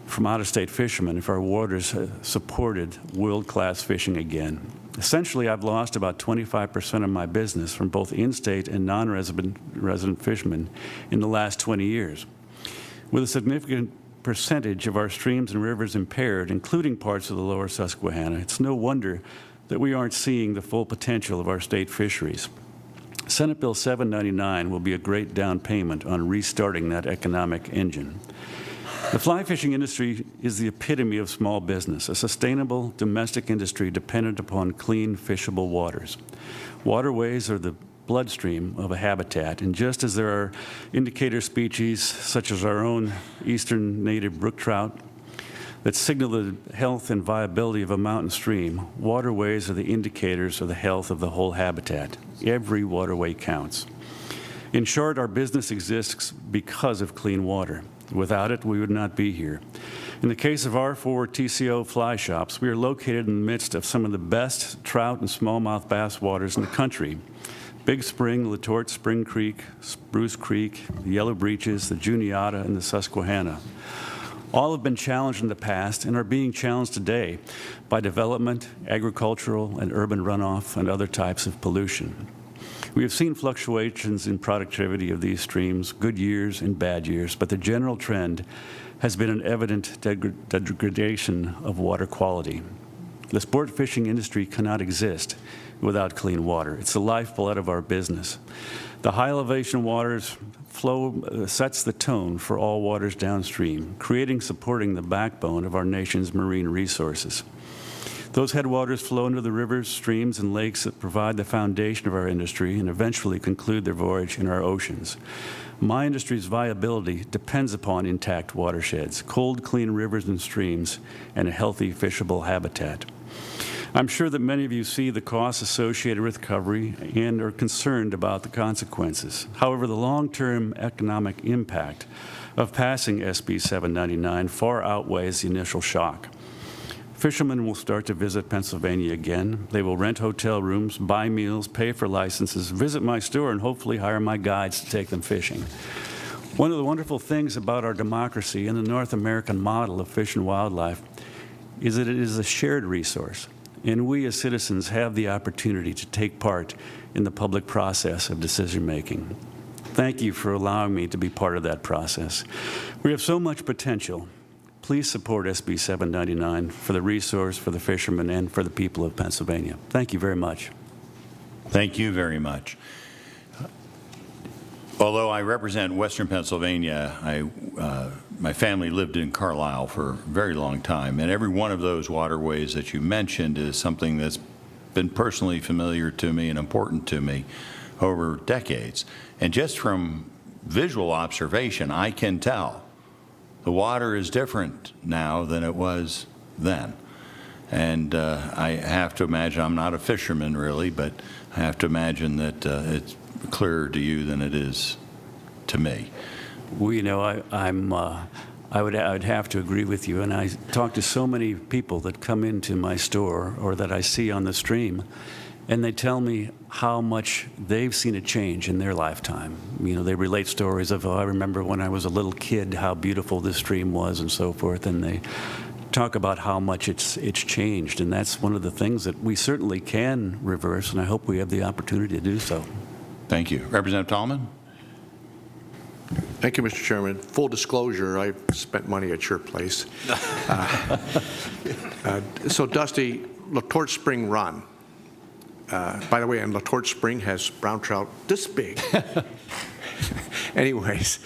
from out-of-state fishermen if our waters supported world-class fishing again. Essentially, I've lost about 25% of my business from both in-state and non-resident fishermen in the last 20 years. With a significant percentage of our streams and rivers impaired, including parts of the lower Susquehanna, it's no wonder that we aren't seeing the full potential of our state fisheries. Senate Bill 799 will be a great down payment on restarting that economic engine. The fly fishing industry is the epitome of small business, a sustainable domestic industry dependent upon clean, fishable waters. Waterways are the bloodstream of a habitat, and just as there are indicator species, such as our own eastern native brook trout, that signal the health and viability of a mountain stream, waterways are the indicators of the health of the whole habitat. Every waterway counts. In short, our business exists because of clean water. Without it, we would not be here. In the case of our 4 TCO fly shops, we are located in the midst of some of the best trout and smallmouth bass waters in the country. Big Spring, Letort, Spring Creek, Spruce Creek, the Yellow Breeches, the Juniata, and the Susquehanna. All have been challenged in the past and are being challenged today by development, agricultural, and urban runoff, and other types of pollution. We have seen fluctuations in productivity of these streams, good years and bad years, but the general trend has been an evident degradation of water quality. The sport fishing industry cannot exist without clean water. It's the lifeblood of our business. The high elevation waters flow sets the tone for all waters downstream, supporting the backbone of our nation's marine resources. Those headwaters flow into the rivers, streams, and lakes that provide the foundation of our industry and eventually conclude their voyage in our oceans. My industry's viability depends upon intact watersheds, cold, clean rivers and streams, and a healthy, fishable habitat. I'm sure that many of you see the costs associated with recovery and are concerned about the consequences. However, the long-term economic impact of passing SB 799 far outweighs the initial shock. Fishermen will start to visit Pennsylvania again. They will rent hotel rooms, buy meals, pay for licenses, visit my store, and hopefully hire my guides to take them fishing. One of the wonderful things about our democracy and the North American model of fish and wildlife is that it is a shared resource, and we as citizens have the opportunity to take part in the public process of decision-making. Thank you for allowing me to be part of that process. We have so much potential. Please support SB 799 for the resource, for the fishermen, and for the people of Pennsylvania. Thank you very much. Thank you very much. Although I represent Western Pennsylvania, my family lived in Carlisle for a very long time, and every one of those waterways that you mentioned is something that's been personally familiar to me and important to me over decades. And just from visual observation, I can tell the water is different now than it was then. And I have to imagine, I'm not a fisherman really, but I have to imagine that it's clearer to you than it is to me. Well, you know, I would have to agree with you, and I talk to so many people that come into my store or that I see on the stream, and they tell me how much they've seen a change in their lifetime. You know, they relate stories of, oh, I remember when I was a little kid how beautiful this stream was and so forth, and they talk about how much it's changed, and that's one of the things that we certainly can reverse, and I hope we have the opportunity to do so. Thank you. Representative Tallman? Thank you, Mr. Chairman. Full disclosure, I've spent money at your place. So, Dusty, Letort Spring Run. By the way, and Letort Spring has brown trout this big. Anyways,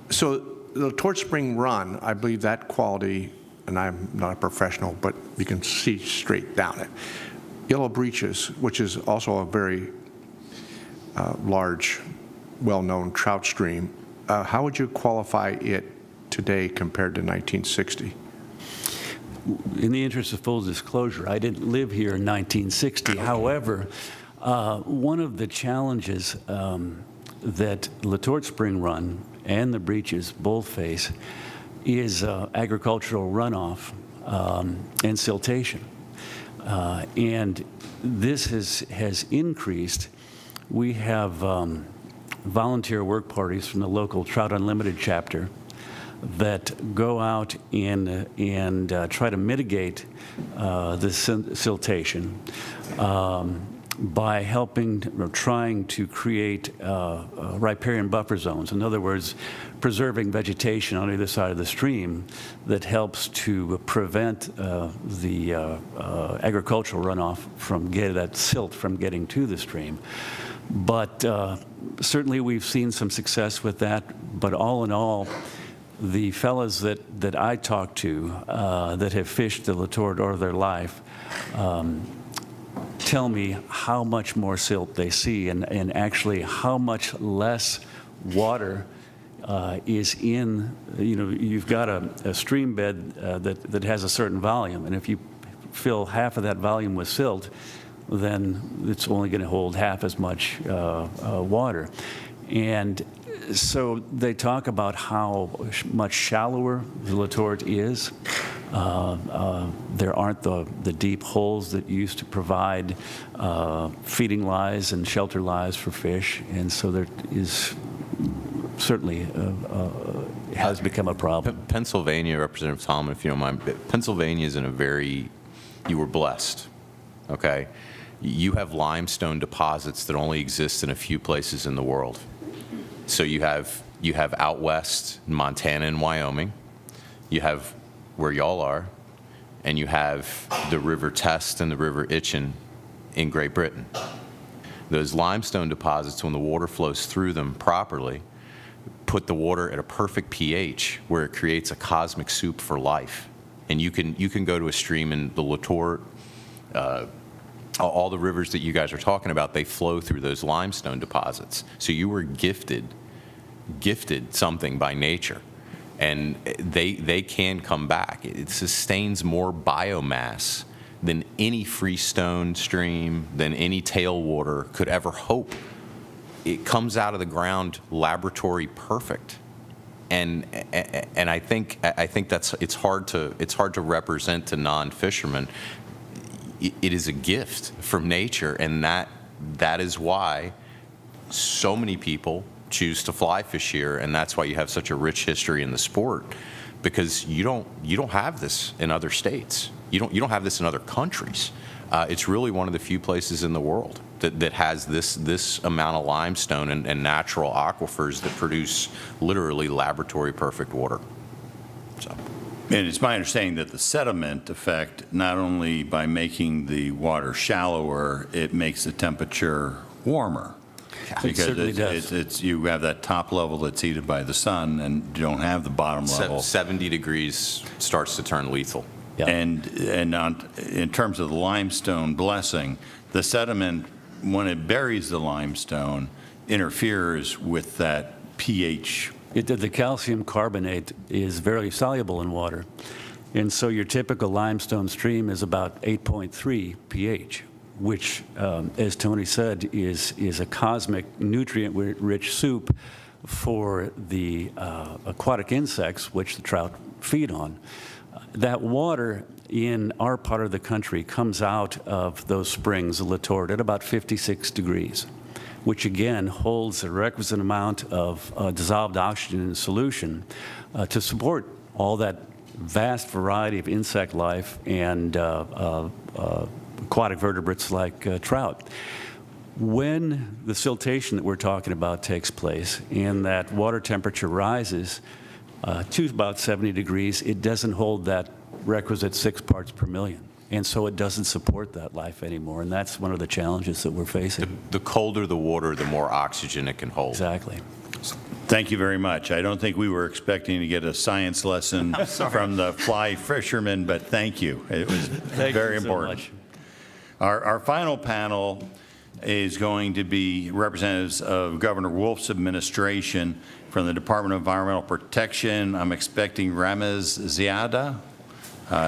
so the Letort Spring Run, I believe that quality, and I'm not a professional, but you can see straight down it. Yellow Breeches, which is also a very large, well-known trout stream, how would you qualify it today compared to 1960? In the interest of full disclosure, I didn't live here in 1960. However, one of the challenges that Letort Spring Run and the Breeches both face is agricultural runoff and siltation. And this has increased. We have volunteer work parties from the local Trout Unlimited chapter that go out and try to mitigate the siltation by helping or trying to create riparian buffer zones. In other words, preserving vegetation on either side of the stream that helps to prevent the agricultural runoff from that silt from getting to the stream. But certainly we've seen some success with that, but all in all, the fellas that I talk to that have fished the Letort all their life tell me how much more silt they see and actually how much less water is in, you've got a stream bed that has a certain volume, and if you fill half of that volume with silt, then it's only going to hold half as much water. And so they talk about how much shallower the Letort is. There aren't the deep holes that used to provide feeding lies and shelter lies for fish, and so there is certainly has become a problem. Pennsylvania, Representative Tallman, if you don't mind, Pennsylvania is in a very, you were blessed, okay? You have limestone deposits that only exist in a few places in the world. So you have out west, Montana and Wyoming, you have where y'all are, and you have the River Test and the River Itchen in Great Britain. Those limestone deposits, when the water flows through them properly, put the water at a perfect pH where it creates a cosmic soup for life. And you can go to a stream in the Letort, all the rivers that you guys are talking about, they flow through those limestone deposits. So you were gifted something by nature, and they can come back. It sustains more biomass than any freestone stream, than any tailwater could ever hope. It comes out of the ground laboratory perfect, and I think that's it's hard to represent to non-fishermen. It is a gift from nature, and that is why so many people choose to fly fish here, and that's why you have such a rich history in the sport, because you don't have this in other states. You don't have this in other countries. It's really one of the few places in the world that has this amount of limestone and natural aquifers that produce literally laboratory perfect water. So. And it's my understanding that the sediment effect, not only by making the water shallower, it makes the temperature warmer. It certainly does. It's you have that top level that's heated by the sun, and you don't have the bottom level. 70 degrees starts to turn lethal. Yeah. And in terms of the limestone blessing, the sediment, when it buries the limestone, interferes with that pH. The calcium carbonate is very soluble in water, and so your typical limestone stream is about 8.3 pH, which, as Tony said, is a cosmic nutrient-rich soup for the aquatic insects, which the trout feed on. That water in our part of the country comes out of those springs, the Letort, at about 56 degrees. Which again holds the requisite amount of dissolved oxygen in solution to support all that vast variety of insect life and aquatic vertebrates like trout. When the siltation that we're talking about takes place and that water temperature rises to about 70 degrees, it doesn't hold that requisite 6 parts per million. And so it doesn't support that life anymore, and that's one of the challenges that we're facing. The colder the water, the more oxygen it can hold. Exactly. Thank you very much. I don't think we were expecting to get a science lesson from the fly fishermen, but thank you. It was very important. Much. Our final panel is going to be representatives of Governor Wolf's administration from the Department of Environmental Protection. I'm expecting Ramez Ziada,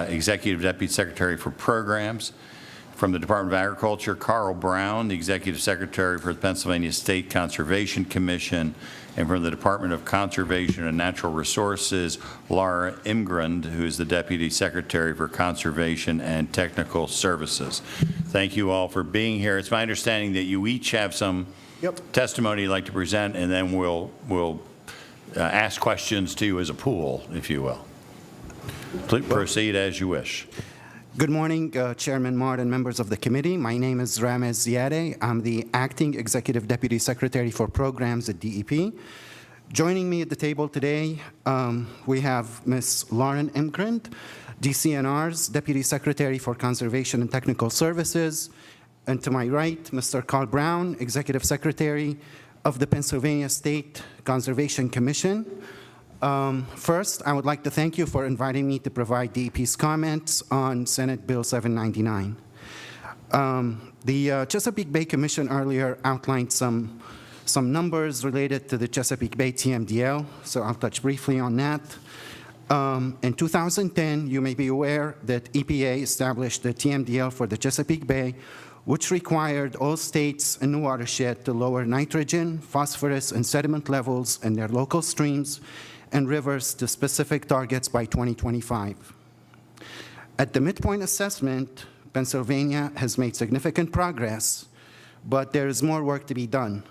Executive Deputy Secretary for Programs. From the Department of Agriculture, Carl Brown, the Executive Secretary for the Pennsylvania State Conservation Commission. And from the Department of Conservation and Natural Resources, Laura Imgrund, who is the Deputy Secretary for Conservation and Technical Services. Thank you all for being here. It's my understanding that you each have some testimony you'd like to present, and then we'll ask questions to you as a pool, if you will. Please proceed as you wish. Good morning, Chairman Mart and members of the committee. My name is Ramez Ziadeh. I'm the Acting Executive Deputy Secretary for Programs at DEP. Joining me at the table today, we have Ms. Lauren Imgrund, DCNR's Deputy Secretary for Conservation and Technical Services. And to my right, Mr. Carl Brown, Executive Secretary of the Pennsylvania State Conservation Commission. First, I would like to thank you for inviting me to provide DEP's comments on Senate Bill 799. The Chesapeake Bay Commission earlier outlined some numbers related to the Chesapeake Bay TMDL, so I'll touch briefly on that. In 2010, you may be aware that EPA established the TMDL for the Chesapeake Bay, which required all states in the watershed to lower nitrogen, phosphorus, and sediment levels in their local streams and rivers to specific targets by 2025. At the midpoint assessment, Pennsylvania has made significant progress, but there is more work to be done.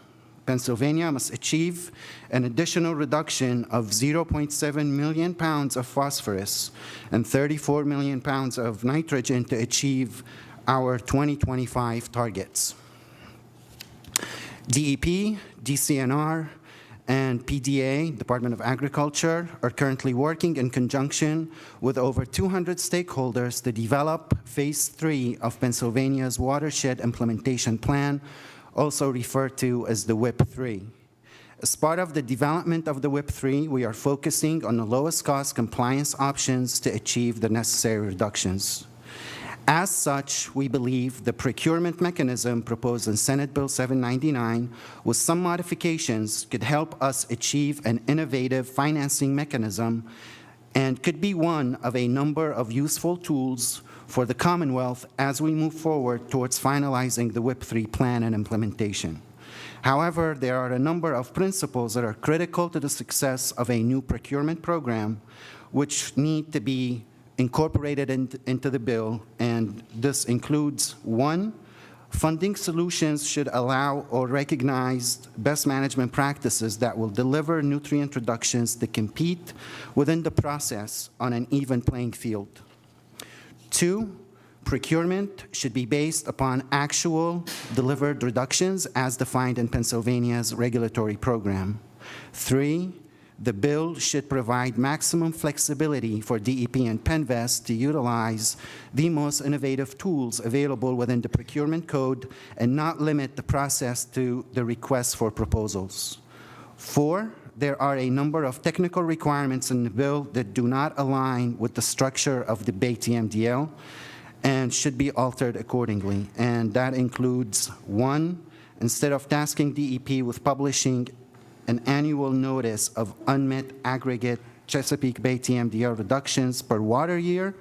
Pennsylvania must achieve an additional reduction of 0.7 million pounds of phosphorus and 34 million pounds of nitrogen to achieve our 2025 targets. DEP, DCNR, and PDA, Department of Agriculture, are currently working in conjunction with over 200 stakeholders to develop Phase 3 of Pennsylvania's Watershed Implementation Plan, also referred to as the WIP 3. As part of the development of the WIP 3, we are focusing on the lowest cost compliance options to achieve the necessary reductions. As such, we believe the procurement mechanism proposed in Senate Bill 799 with some modifications could help us achieve an innovative financing mechanism and could be one of a number of useful tools for the Commonwealth as we move forward towards finalizing the WIP 3 plan and implementation. However, there are a number of principles that are critical to the success of a new procurement program which need to be incorporated into the bill, and this includes: 1, funding solutions should allow or recognize best management practices that will deliver nutrient reductions to compete within the process on an even playing field. 2, procurement should be based upon actual delivered reductions as defined in Pennsylvania's regulatory program. 3, the bill should provide maximum flexibility for DEP and PennVest to utilize the most innovative tools available within the procurement code and not limit the process to the request for proposals. 4, there are a number of technical requirements in the bill that do not align with the structure of the Bay TMDL and should be altered accordingly. And that includes: 1, instead of tasking DEP with publishing an annual notice of unmet aggregate Chesapeake Bay TMDL reductions per water year,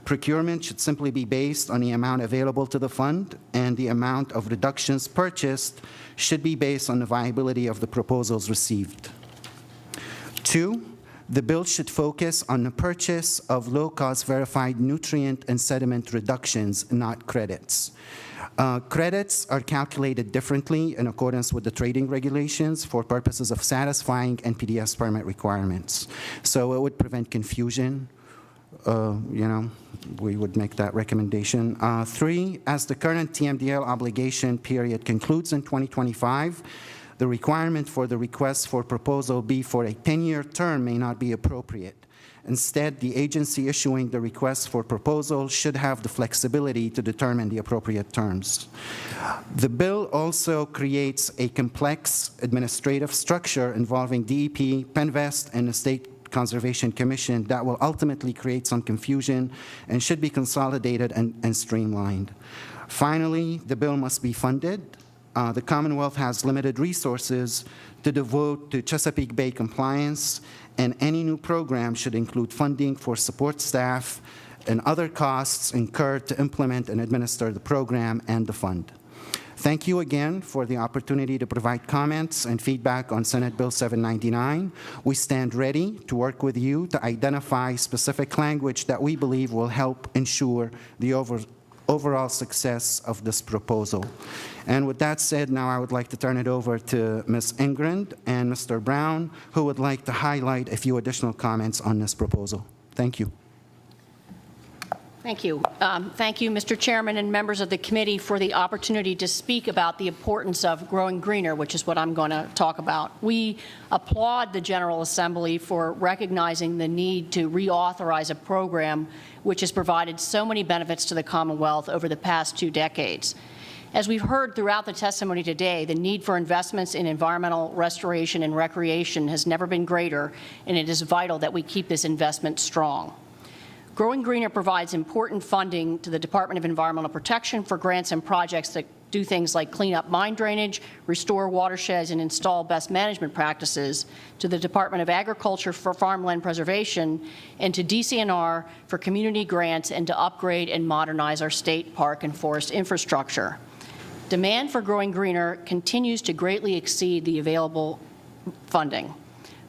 procurement should simply be based on the amount available to the fund, and the amount of reductions purchased should be based on the viability of the proposals received. 2, the bill should focus on the purchase of low-cost verified nutrient and sediment reductions, not credits. Credits are calculated differently in accordance with the trading regulations for purposes of satisfying NPDES permit requirements. So it would prevent confusion. We would make that recommendation. 3, as the current TMDL obligation period concludes in 2025, the requirement for the request for proposal B for a 10-year term may not be appropriate. Instead, the agency issuing the request for proposal should have the flexibility to determine the appropriate terms. The bill also creates a complex administrative structure involving DEP, PennVest, and the State Conservation Commission that will ultimately create some confusion and should be consolidated and streamlined. Finally, the bill must be funded. The Commonwealth has limited resources to devote to Chesapeake Bay compliance, and any new program should include funding for support staff and other costs incurred to implement and administer the program and the fund. Thank you again for the opportunity to provide comments and feedback on Senate Bill 799. We stand ready to work with you to identify specific language that we believe will help ensure the overall success of this proposal. And with that said, now I would like to turn it over to Ms. England and Mr. Brown, who would like to highlight a few additional comments on this proposal. Thank you. Thank you. Thank you, Mr. Chairman and members of the committee, for the opportunity to speak about the importance of growing greener, which is what I'm going to talk about. We applaud the General Assembly for recognizing the need to reauthorize a program which has provided so many benefits to the Commonwealth over the past 2 decades. As we've heard throughout the testimony today, the need for investments in environmental restoration and recreation has never been greater, and it is vital that we keep this investment strong. Growing Greener provides important funding to the Department of Environmental Protection for grants and projects that do things like clean up mine drainage, restore watersheds, and install best management practices, to the Department of Agriculture for farmland preservation, and to DCNR for community grants and to upgrade and modernize our state park and forest infrastructure. Demand for Growing Greener continues to greatly exceed the available funding.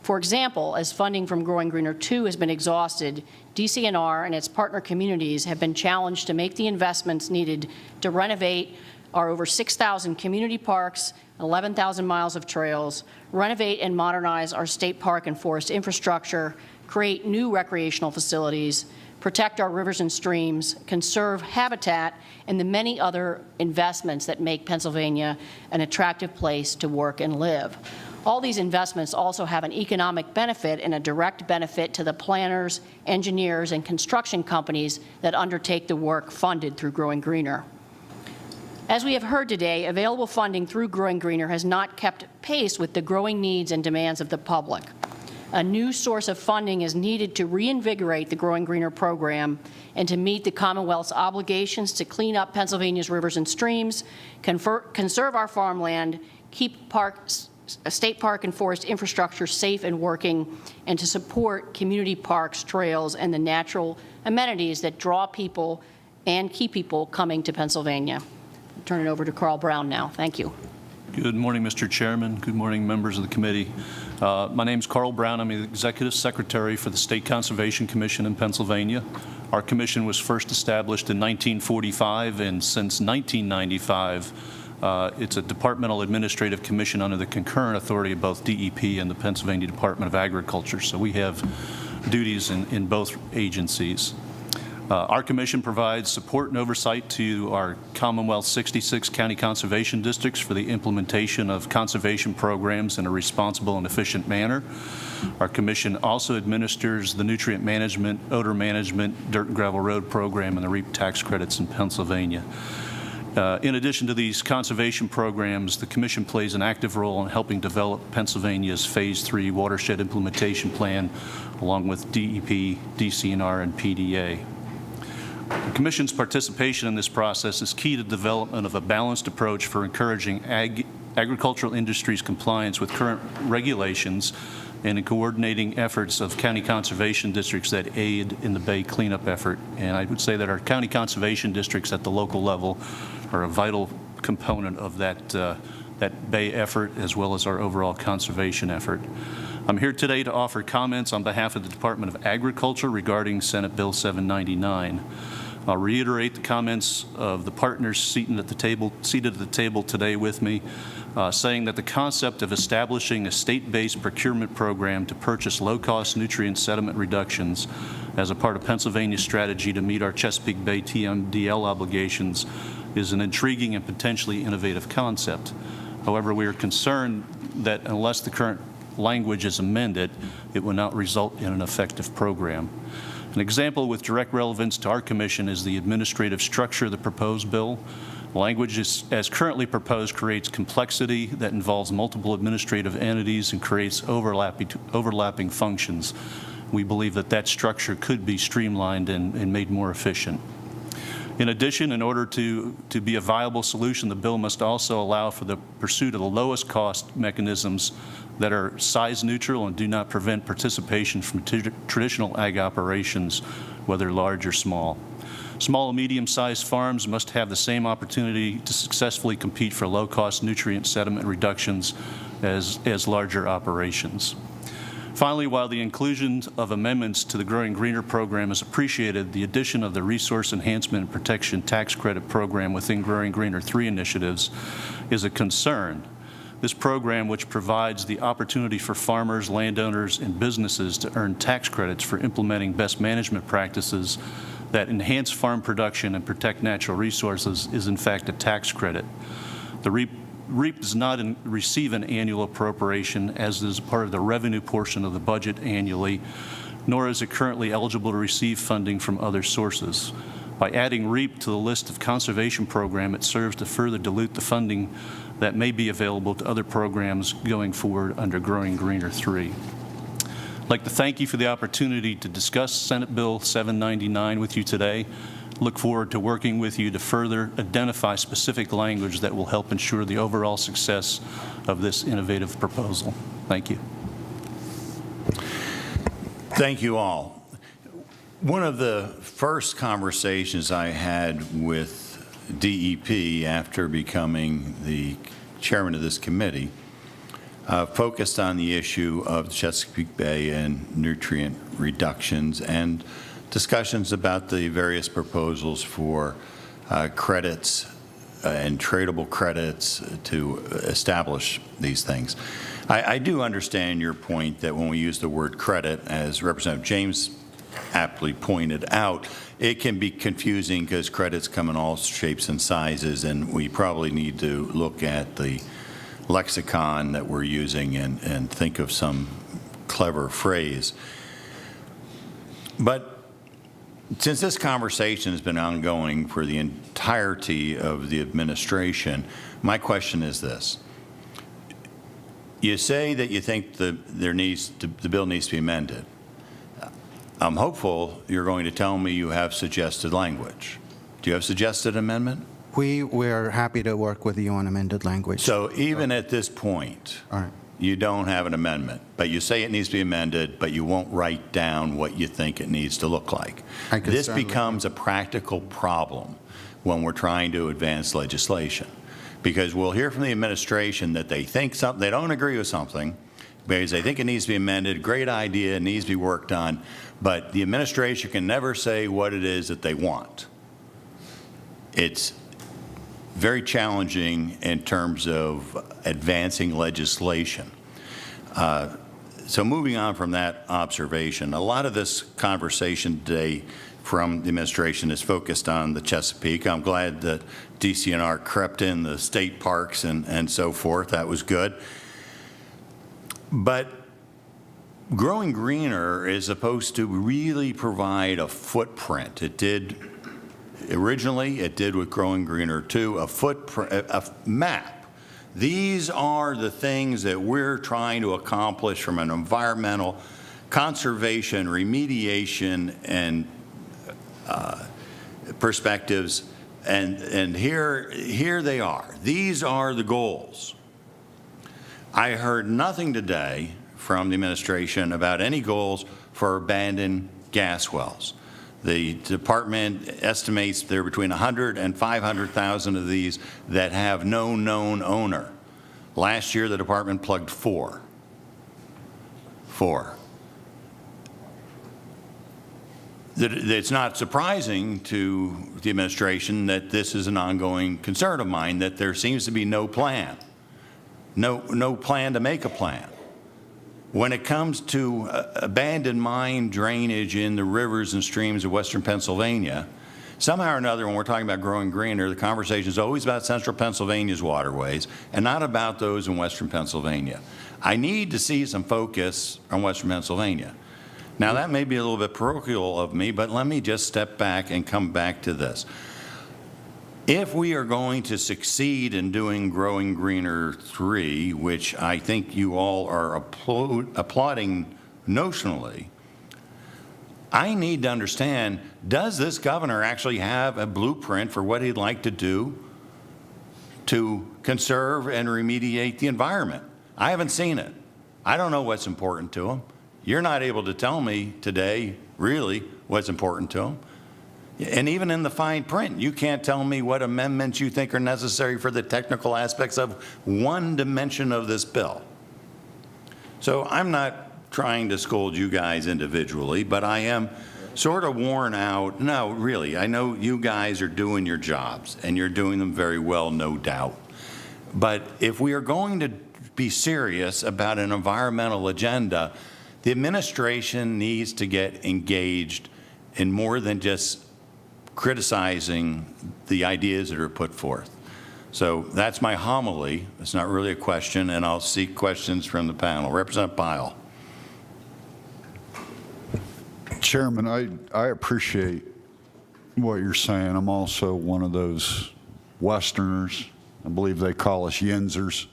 For example, as funding from Growing Greener 2 has been exhausted, DCNR and its partner communities have been challenged to make the investments needed to renovate our over 6,000 community parks, 11,000 miles of trails, renovate and modernize our state park and forest infrastructure, create new recreational facilities, protect our rivers and streams, conserve habitat, and the many other investments that make Pennsylvania an attractive place to work and live. All these investments also have an economic benefit and a direct benefit to the planners, engineers, and construction companies that undertake the work funded through Growing Greener. As we have heard today, available funding through Growing Greener has not kept pace with the growing needs and demands of the public. A new source of funding is needed to reinvigorate the Growing Greener program and to meet the Commonwealth's obligations to clean up Pennsylvania's rivers and streams, conserve our farmland, keep state park and forest infrastructure safe and working, and to support community parks, trails, and the natural amenities that draw people and keep people coming to Pennsylvania. I'll turn it over to Carl Brown now. Thank you. Good morning, Mr. Chairman. Good morning, members of the committee. My name is Carl Brown. I'm the Executive Secretary for the State Conservation Commission in Pennsylvania. Our commission was first established in 1945, and since 1995, it's a departmental administrative commission under the concurrent authority of both DEP and the Pennsylvania Department of Agriculture. So we have duties in both agencies. Our commission provides support and oversight to our Commonwealth 66 county conservation districts for the implementation of conservation programs in a responsible and efficient manner. Our commission also administers the nutrient management, odor management, dirt and gravel road program, and the REAP tax credits in Pennsylvania. In addition to these conservation programs, the Commission plays an active role in helping develop Pennsylvania's Phase 3 watershed implementation plan, along with DEP, DCNR, and PDA. The Commission's participation in this process is key to the development of a balanced approach for encouraging agricultural industry's compliance with current regulations and in coordinating efforts of county conservation districts that aid in the Bay cleanup effort. And I would say that our county conservation districts at the local level are a vital component of that Bay effort, as well as our overall conservation effort. I'm here today to offer comments on behalf of the Department of Agriculture regarding Senate Bill 799. I'll reiterate the comments of the partners seated at the table today with me, saying that the concept of establishing a state-based procurement program to purchase low-cost nutrient sediment reductions as a part of Pennsylvania's strategy to meet our Chesapeake Bay TMDL obligations is an intriguing and potentially innovative concept. However, we are concerned that unless the current language is amended, it will not result in an effective program. An example with direct relevance to our commission is the administrative structure of the proposed bill. Language as currently proposed creates complexity that involves multiple administrative entities and creates overlapping functions. We believe that structure could be streamlined and made more efficient. In addition, in order to be a viable solution, the bill must also allow for the pursuit of the lowest cost mechanisms that are size neutral and do not prevent participation from traditional ag operations, whether large or small. Small and medium-sized farms must have the same opportunity to successfully compete for low-cost nutrient sediment reductions as larger operations. Finally, while the inclusion of amendments to the Growing Greener program is appreciated, the addition of the Resource Enhancement and Protection Tax Credit Program within Growing Greener 3 initiatives is a concern. This program, which provides the opportunity for farmers, landowners, and businesses to earn tax credits for implementing best management practices that enhance farm production and protect natural resources, is in fact a tax credit. The REAP does not receive an annual appropriation, as is part of the revenue portion of the budget annually, nor is it currently eligible to receive funding from other sources. By adding REAP to the list of conservation program, it serves to further dilute the funding that may be available to other programs going forward under Growing Greener 3. I'd like to thank you for the opportunity to discuss Senate Bill 799 with you today. Look forward to working with you to further identify specific language that will help ensure the overall success of this innovative proposal. Thank you. Thank you all. One of the first conversations I had with DEP after becoming the chairman of this committee focused on the issue of Chesapeake Bay and nutrient reductions and discussions about the various proposals for credits and tradable credits to establish these things. I do understand your point that when we use the word credit, as Representative James aptly pointed out, it can be confusing because credits come in all shapes and sizes, and we probably need to look at the lexicon that we're using and think of some clever phrase. But since this conversation has been ongoing for the entirety of the administration, my question is this. You say that you think the bill needs to be amended. I'm hopeful you're going to tell me you have suggested language. Do you have suggested amendment? We're happy to work with you on amended language. So even at this point, you don't have an amendment, but you say it needs to be amended, but you won't write down what you think it needs to look like. This becomes a practical problem when we're trying to advance legislation, because we'll hear from the administration that they think something, they don't agree with something, because they think it needs to be amended, great idea, it needs to be worked on, but the administration can never say what it is that they want. It's very challenging in terms of advancing legislation. So moving on from that observation, a lot of this conversation today from the administration is focused on the Chesapeake. I'm glad that DCNR crept in the state parks and so forth. That was good. But Growing Greener is supposed to really provide a footprint. It did originally, it did with Growing Greener 2, a footprint, a map. These are the things that we're trying to accomplish from an environmental conservation, remediation, and perspectives. And here they are. These are the goals. I heard nothing today from the administration about any goals for abandoned gas wells. The department estimates there are between 100 and 500,000 of these that have no known owner. Last year, the department plugged 4. It's not surprising to the administration that this is an ongoing concern of mine, that there seems to be no plan, no plan to make a plan. When it comes to abandoned mine drainage in the rivers and streams of western Pennsylvania, somehow or another, when we're talking about Growing Greener, the conversation is always about central Pennsylvania's waterways and not about those in western Pennsylvania. I need to see some focus on western Pennsylvania. Now, that may be a little bit parochial of me, but let me just step back and come back to this. If we are going to succeed in doing Growing Greener 3, which I think you all are applauding notionally, I need to understand, does this governor actually have a blueprint for what he'd like to do to conserve and remediate the environment? I haven't seen it. I don't know what's important to him. You're not able to tell me today, really, what's important to him. And even in the fine print, you can't tell me what amendments you think are necessary for the technical aspects of one dimension of this bill. So I'm not trying to scold you guys individually, but I am sort of worn out. No, really, I know you guys are doing your jobs, and you're doing them very well, no doubt. But if we are going to be serious about an environmental agenda, the administration needs to get engaged in more than just criticizing the ideas that are put forth. So that's my homily. It's not really a question, and I'll seek questions from the panel. Representative Pyle. Chairman, I appreciate what you're saying. I'm also one of those Westerners. I believe they call us Yinzers.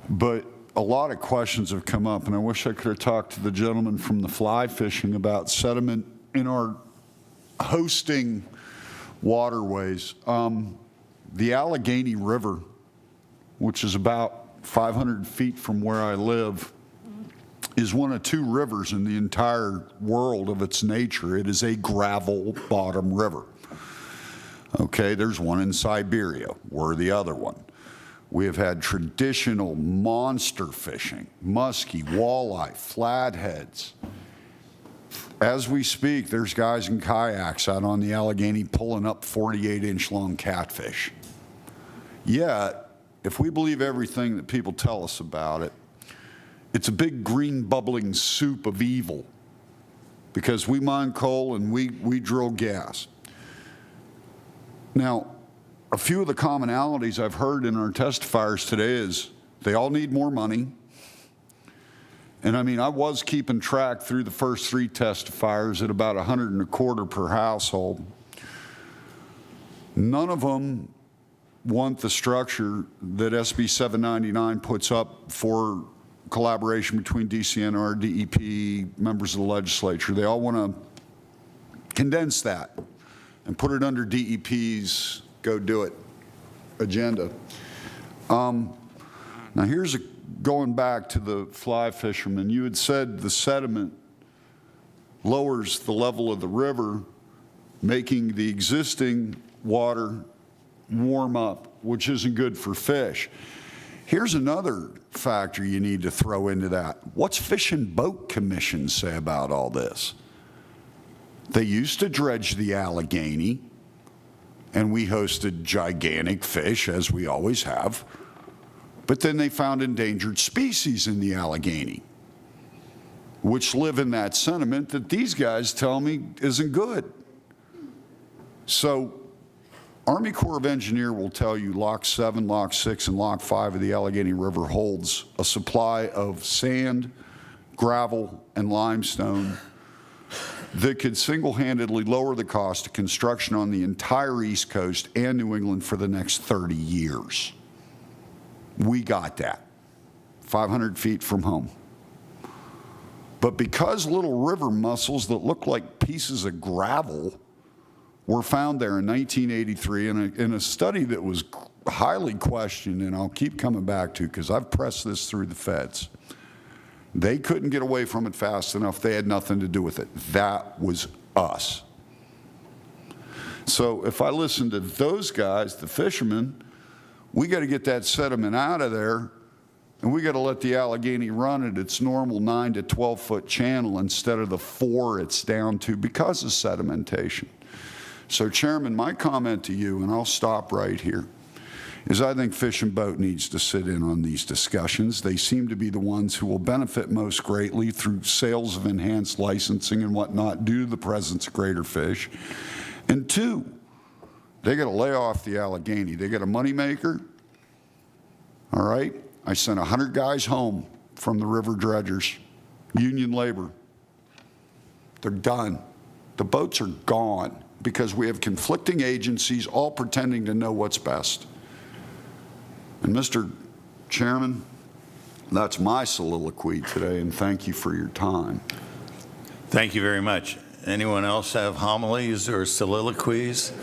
But a lot of questions have come up, and I wish I could have talked to the gentleman from the fly fishing about sediment in our hosting waterways. The Allegheny River, which is about 500 feet from where I live, is one of two rivers in the entire world of its nature. It is a gravel bottom river. Okay, there's one in Siberia. We're the other one. We have had traditional monster fishing, muskie, walleye, flatheads. As we speak, there's guys in kayaks out on the Allegheny pulling up 48-inch long catfish. Yet, if we believe everything that people tell us about it, it's a big green bubbling soup of evil because we mine coal and we drill gas. Now, a few of the commonalities I've heard in our testifiers today is they all need more money. And I mean, I was keeping track through the first three testifiers at about $125 per household. None of them want the structure that SB 799 puts up for collaboration between DCNR, DEP, members of the legislature. They all want to condense that and put it under DEP's go do it agenda. Now here's going back to the fly fishermen. You had said the sediment lowers the level of the river, making the existing water warm up, which isn't good for fish. Here's another factor you need to throw into that. What's Fish and Boat Commission say about all this? They used to dredge the Allegheny, and we hosted gigantic fish, as we always have. But then they found endangered species in the Allegheny, which live in that sediment that these guys tell me isn't good. So Army Corps of Engineer will tell you Lock 7, Lock 6, and Lock 5 of the Allegheny River holds a supply of sand, gravel, and limestone that could single-handedly lower the cost of construction on the entire East Coast and New England for the next 30 years. We got that, 500 feet from home. But because little river mussels that look like pieces of gravel were found there in 1983 in a study that was highly questioned, and I'll keep coming back to because I've pressed this through the feds, they couldn't get away from it fast enough. They had nothing to do with it. That was us. So if I listen to those guys, the fishermen, we got to get that sediment out of there, and we got to let the Allegheny run at its normal 9 to 12 foot channel instead of the 4 it's down to because of sedimentation. So Chairman, my comment to you, and I'll stop right here, is I think Fish and Boat needs to sit in on these discussions. They seem to be the ones who will benefit most greatly through sales of enhanced licensing and whatnot due to the presence of greater fish. And two, they got to lay off the Allegheny. They got a moneymaker. All right? I sent 100 guys home from the river dredgers, union labor. They're done. The boats are gone because we have conflicting agencies all pretending to know what's best. And Mr. Chairman, that's my soliloquy today, and thank you for your time. Thank you very much. Anyone else have homilies or soliloquies,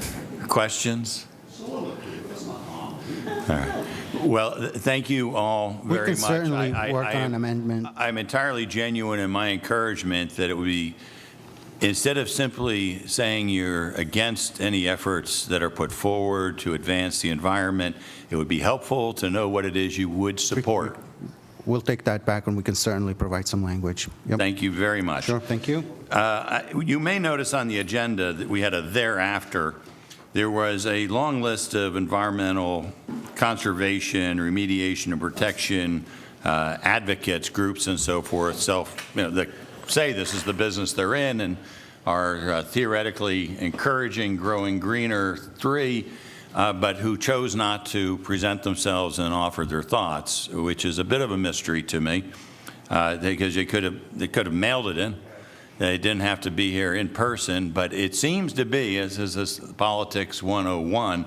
questions? All right. Well, thank you all very much. We can certainly work on an amendment. I'm entirely genuine in my encouragement that it would be, instead of simply saying you're against any efforts that are put forward to advance the environment, it would be helpful to know what it is you would support. We'll take that back, and we can certainly provide some language. Yep. Thank you very much. Sure, thank you. You may notice on the agenda that we had a thereafter. There was a long list of environmental conservation, remediation, and protection advocates, groups, and so forth, that say this is the business they're in and are theoretically encouraging Growing Greener 3, but who chose not to present themselves and offer their thoughts, which is a bit of a mystery to me, because they could have mailed it in They didn't have to be here in person, but it seems to be, as is this Politics 101,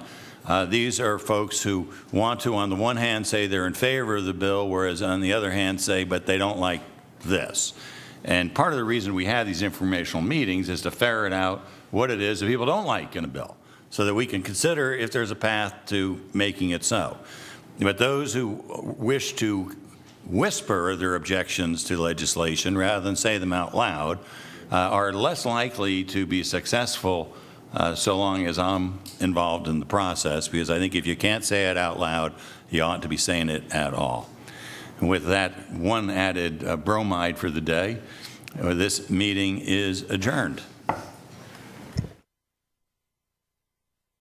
these are folks who want to, on the one hand, say they're in favor of the bill, whereas on the other hand say, but they don't like this. And part of the reason we have these informational meetings is to ferret out what it is that people don't like in a bill, so that we can consider if there's a path to making it so. But those who wish to whisper their objections to legislation rather than say them out loud are less likely to be successful so long as I'm involved in the process, because I think if you can't say it out loud, you ought to be saying it at all. And with that one added bromide for the day, this meeting is adjourned.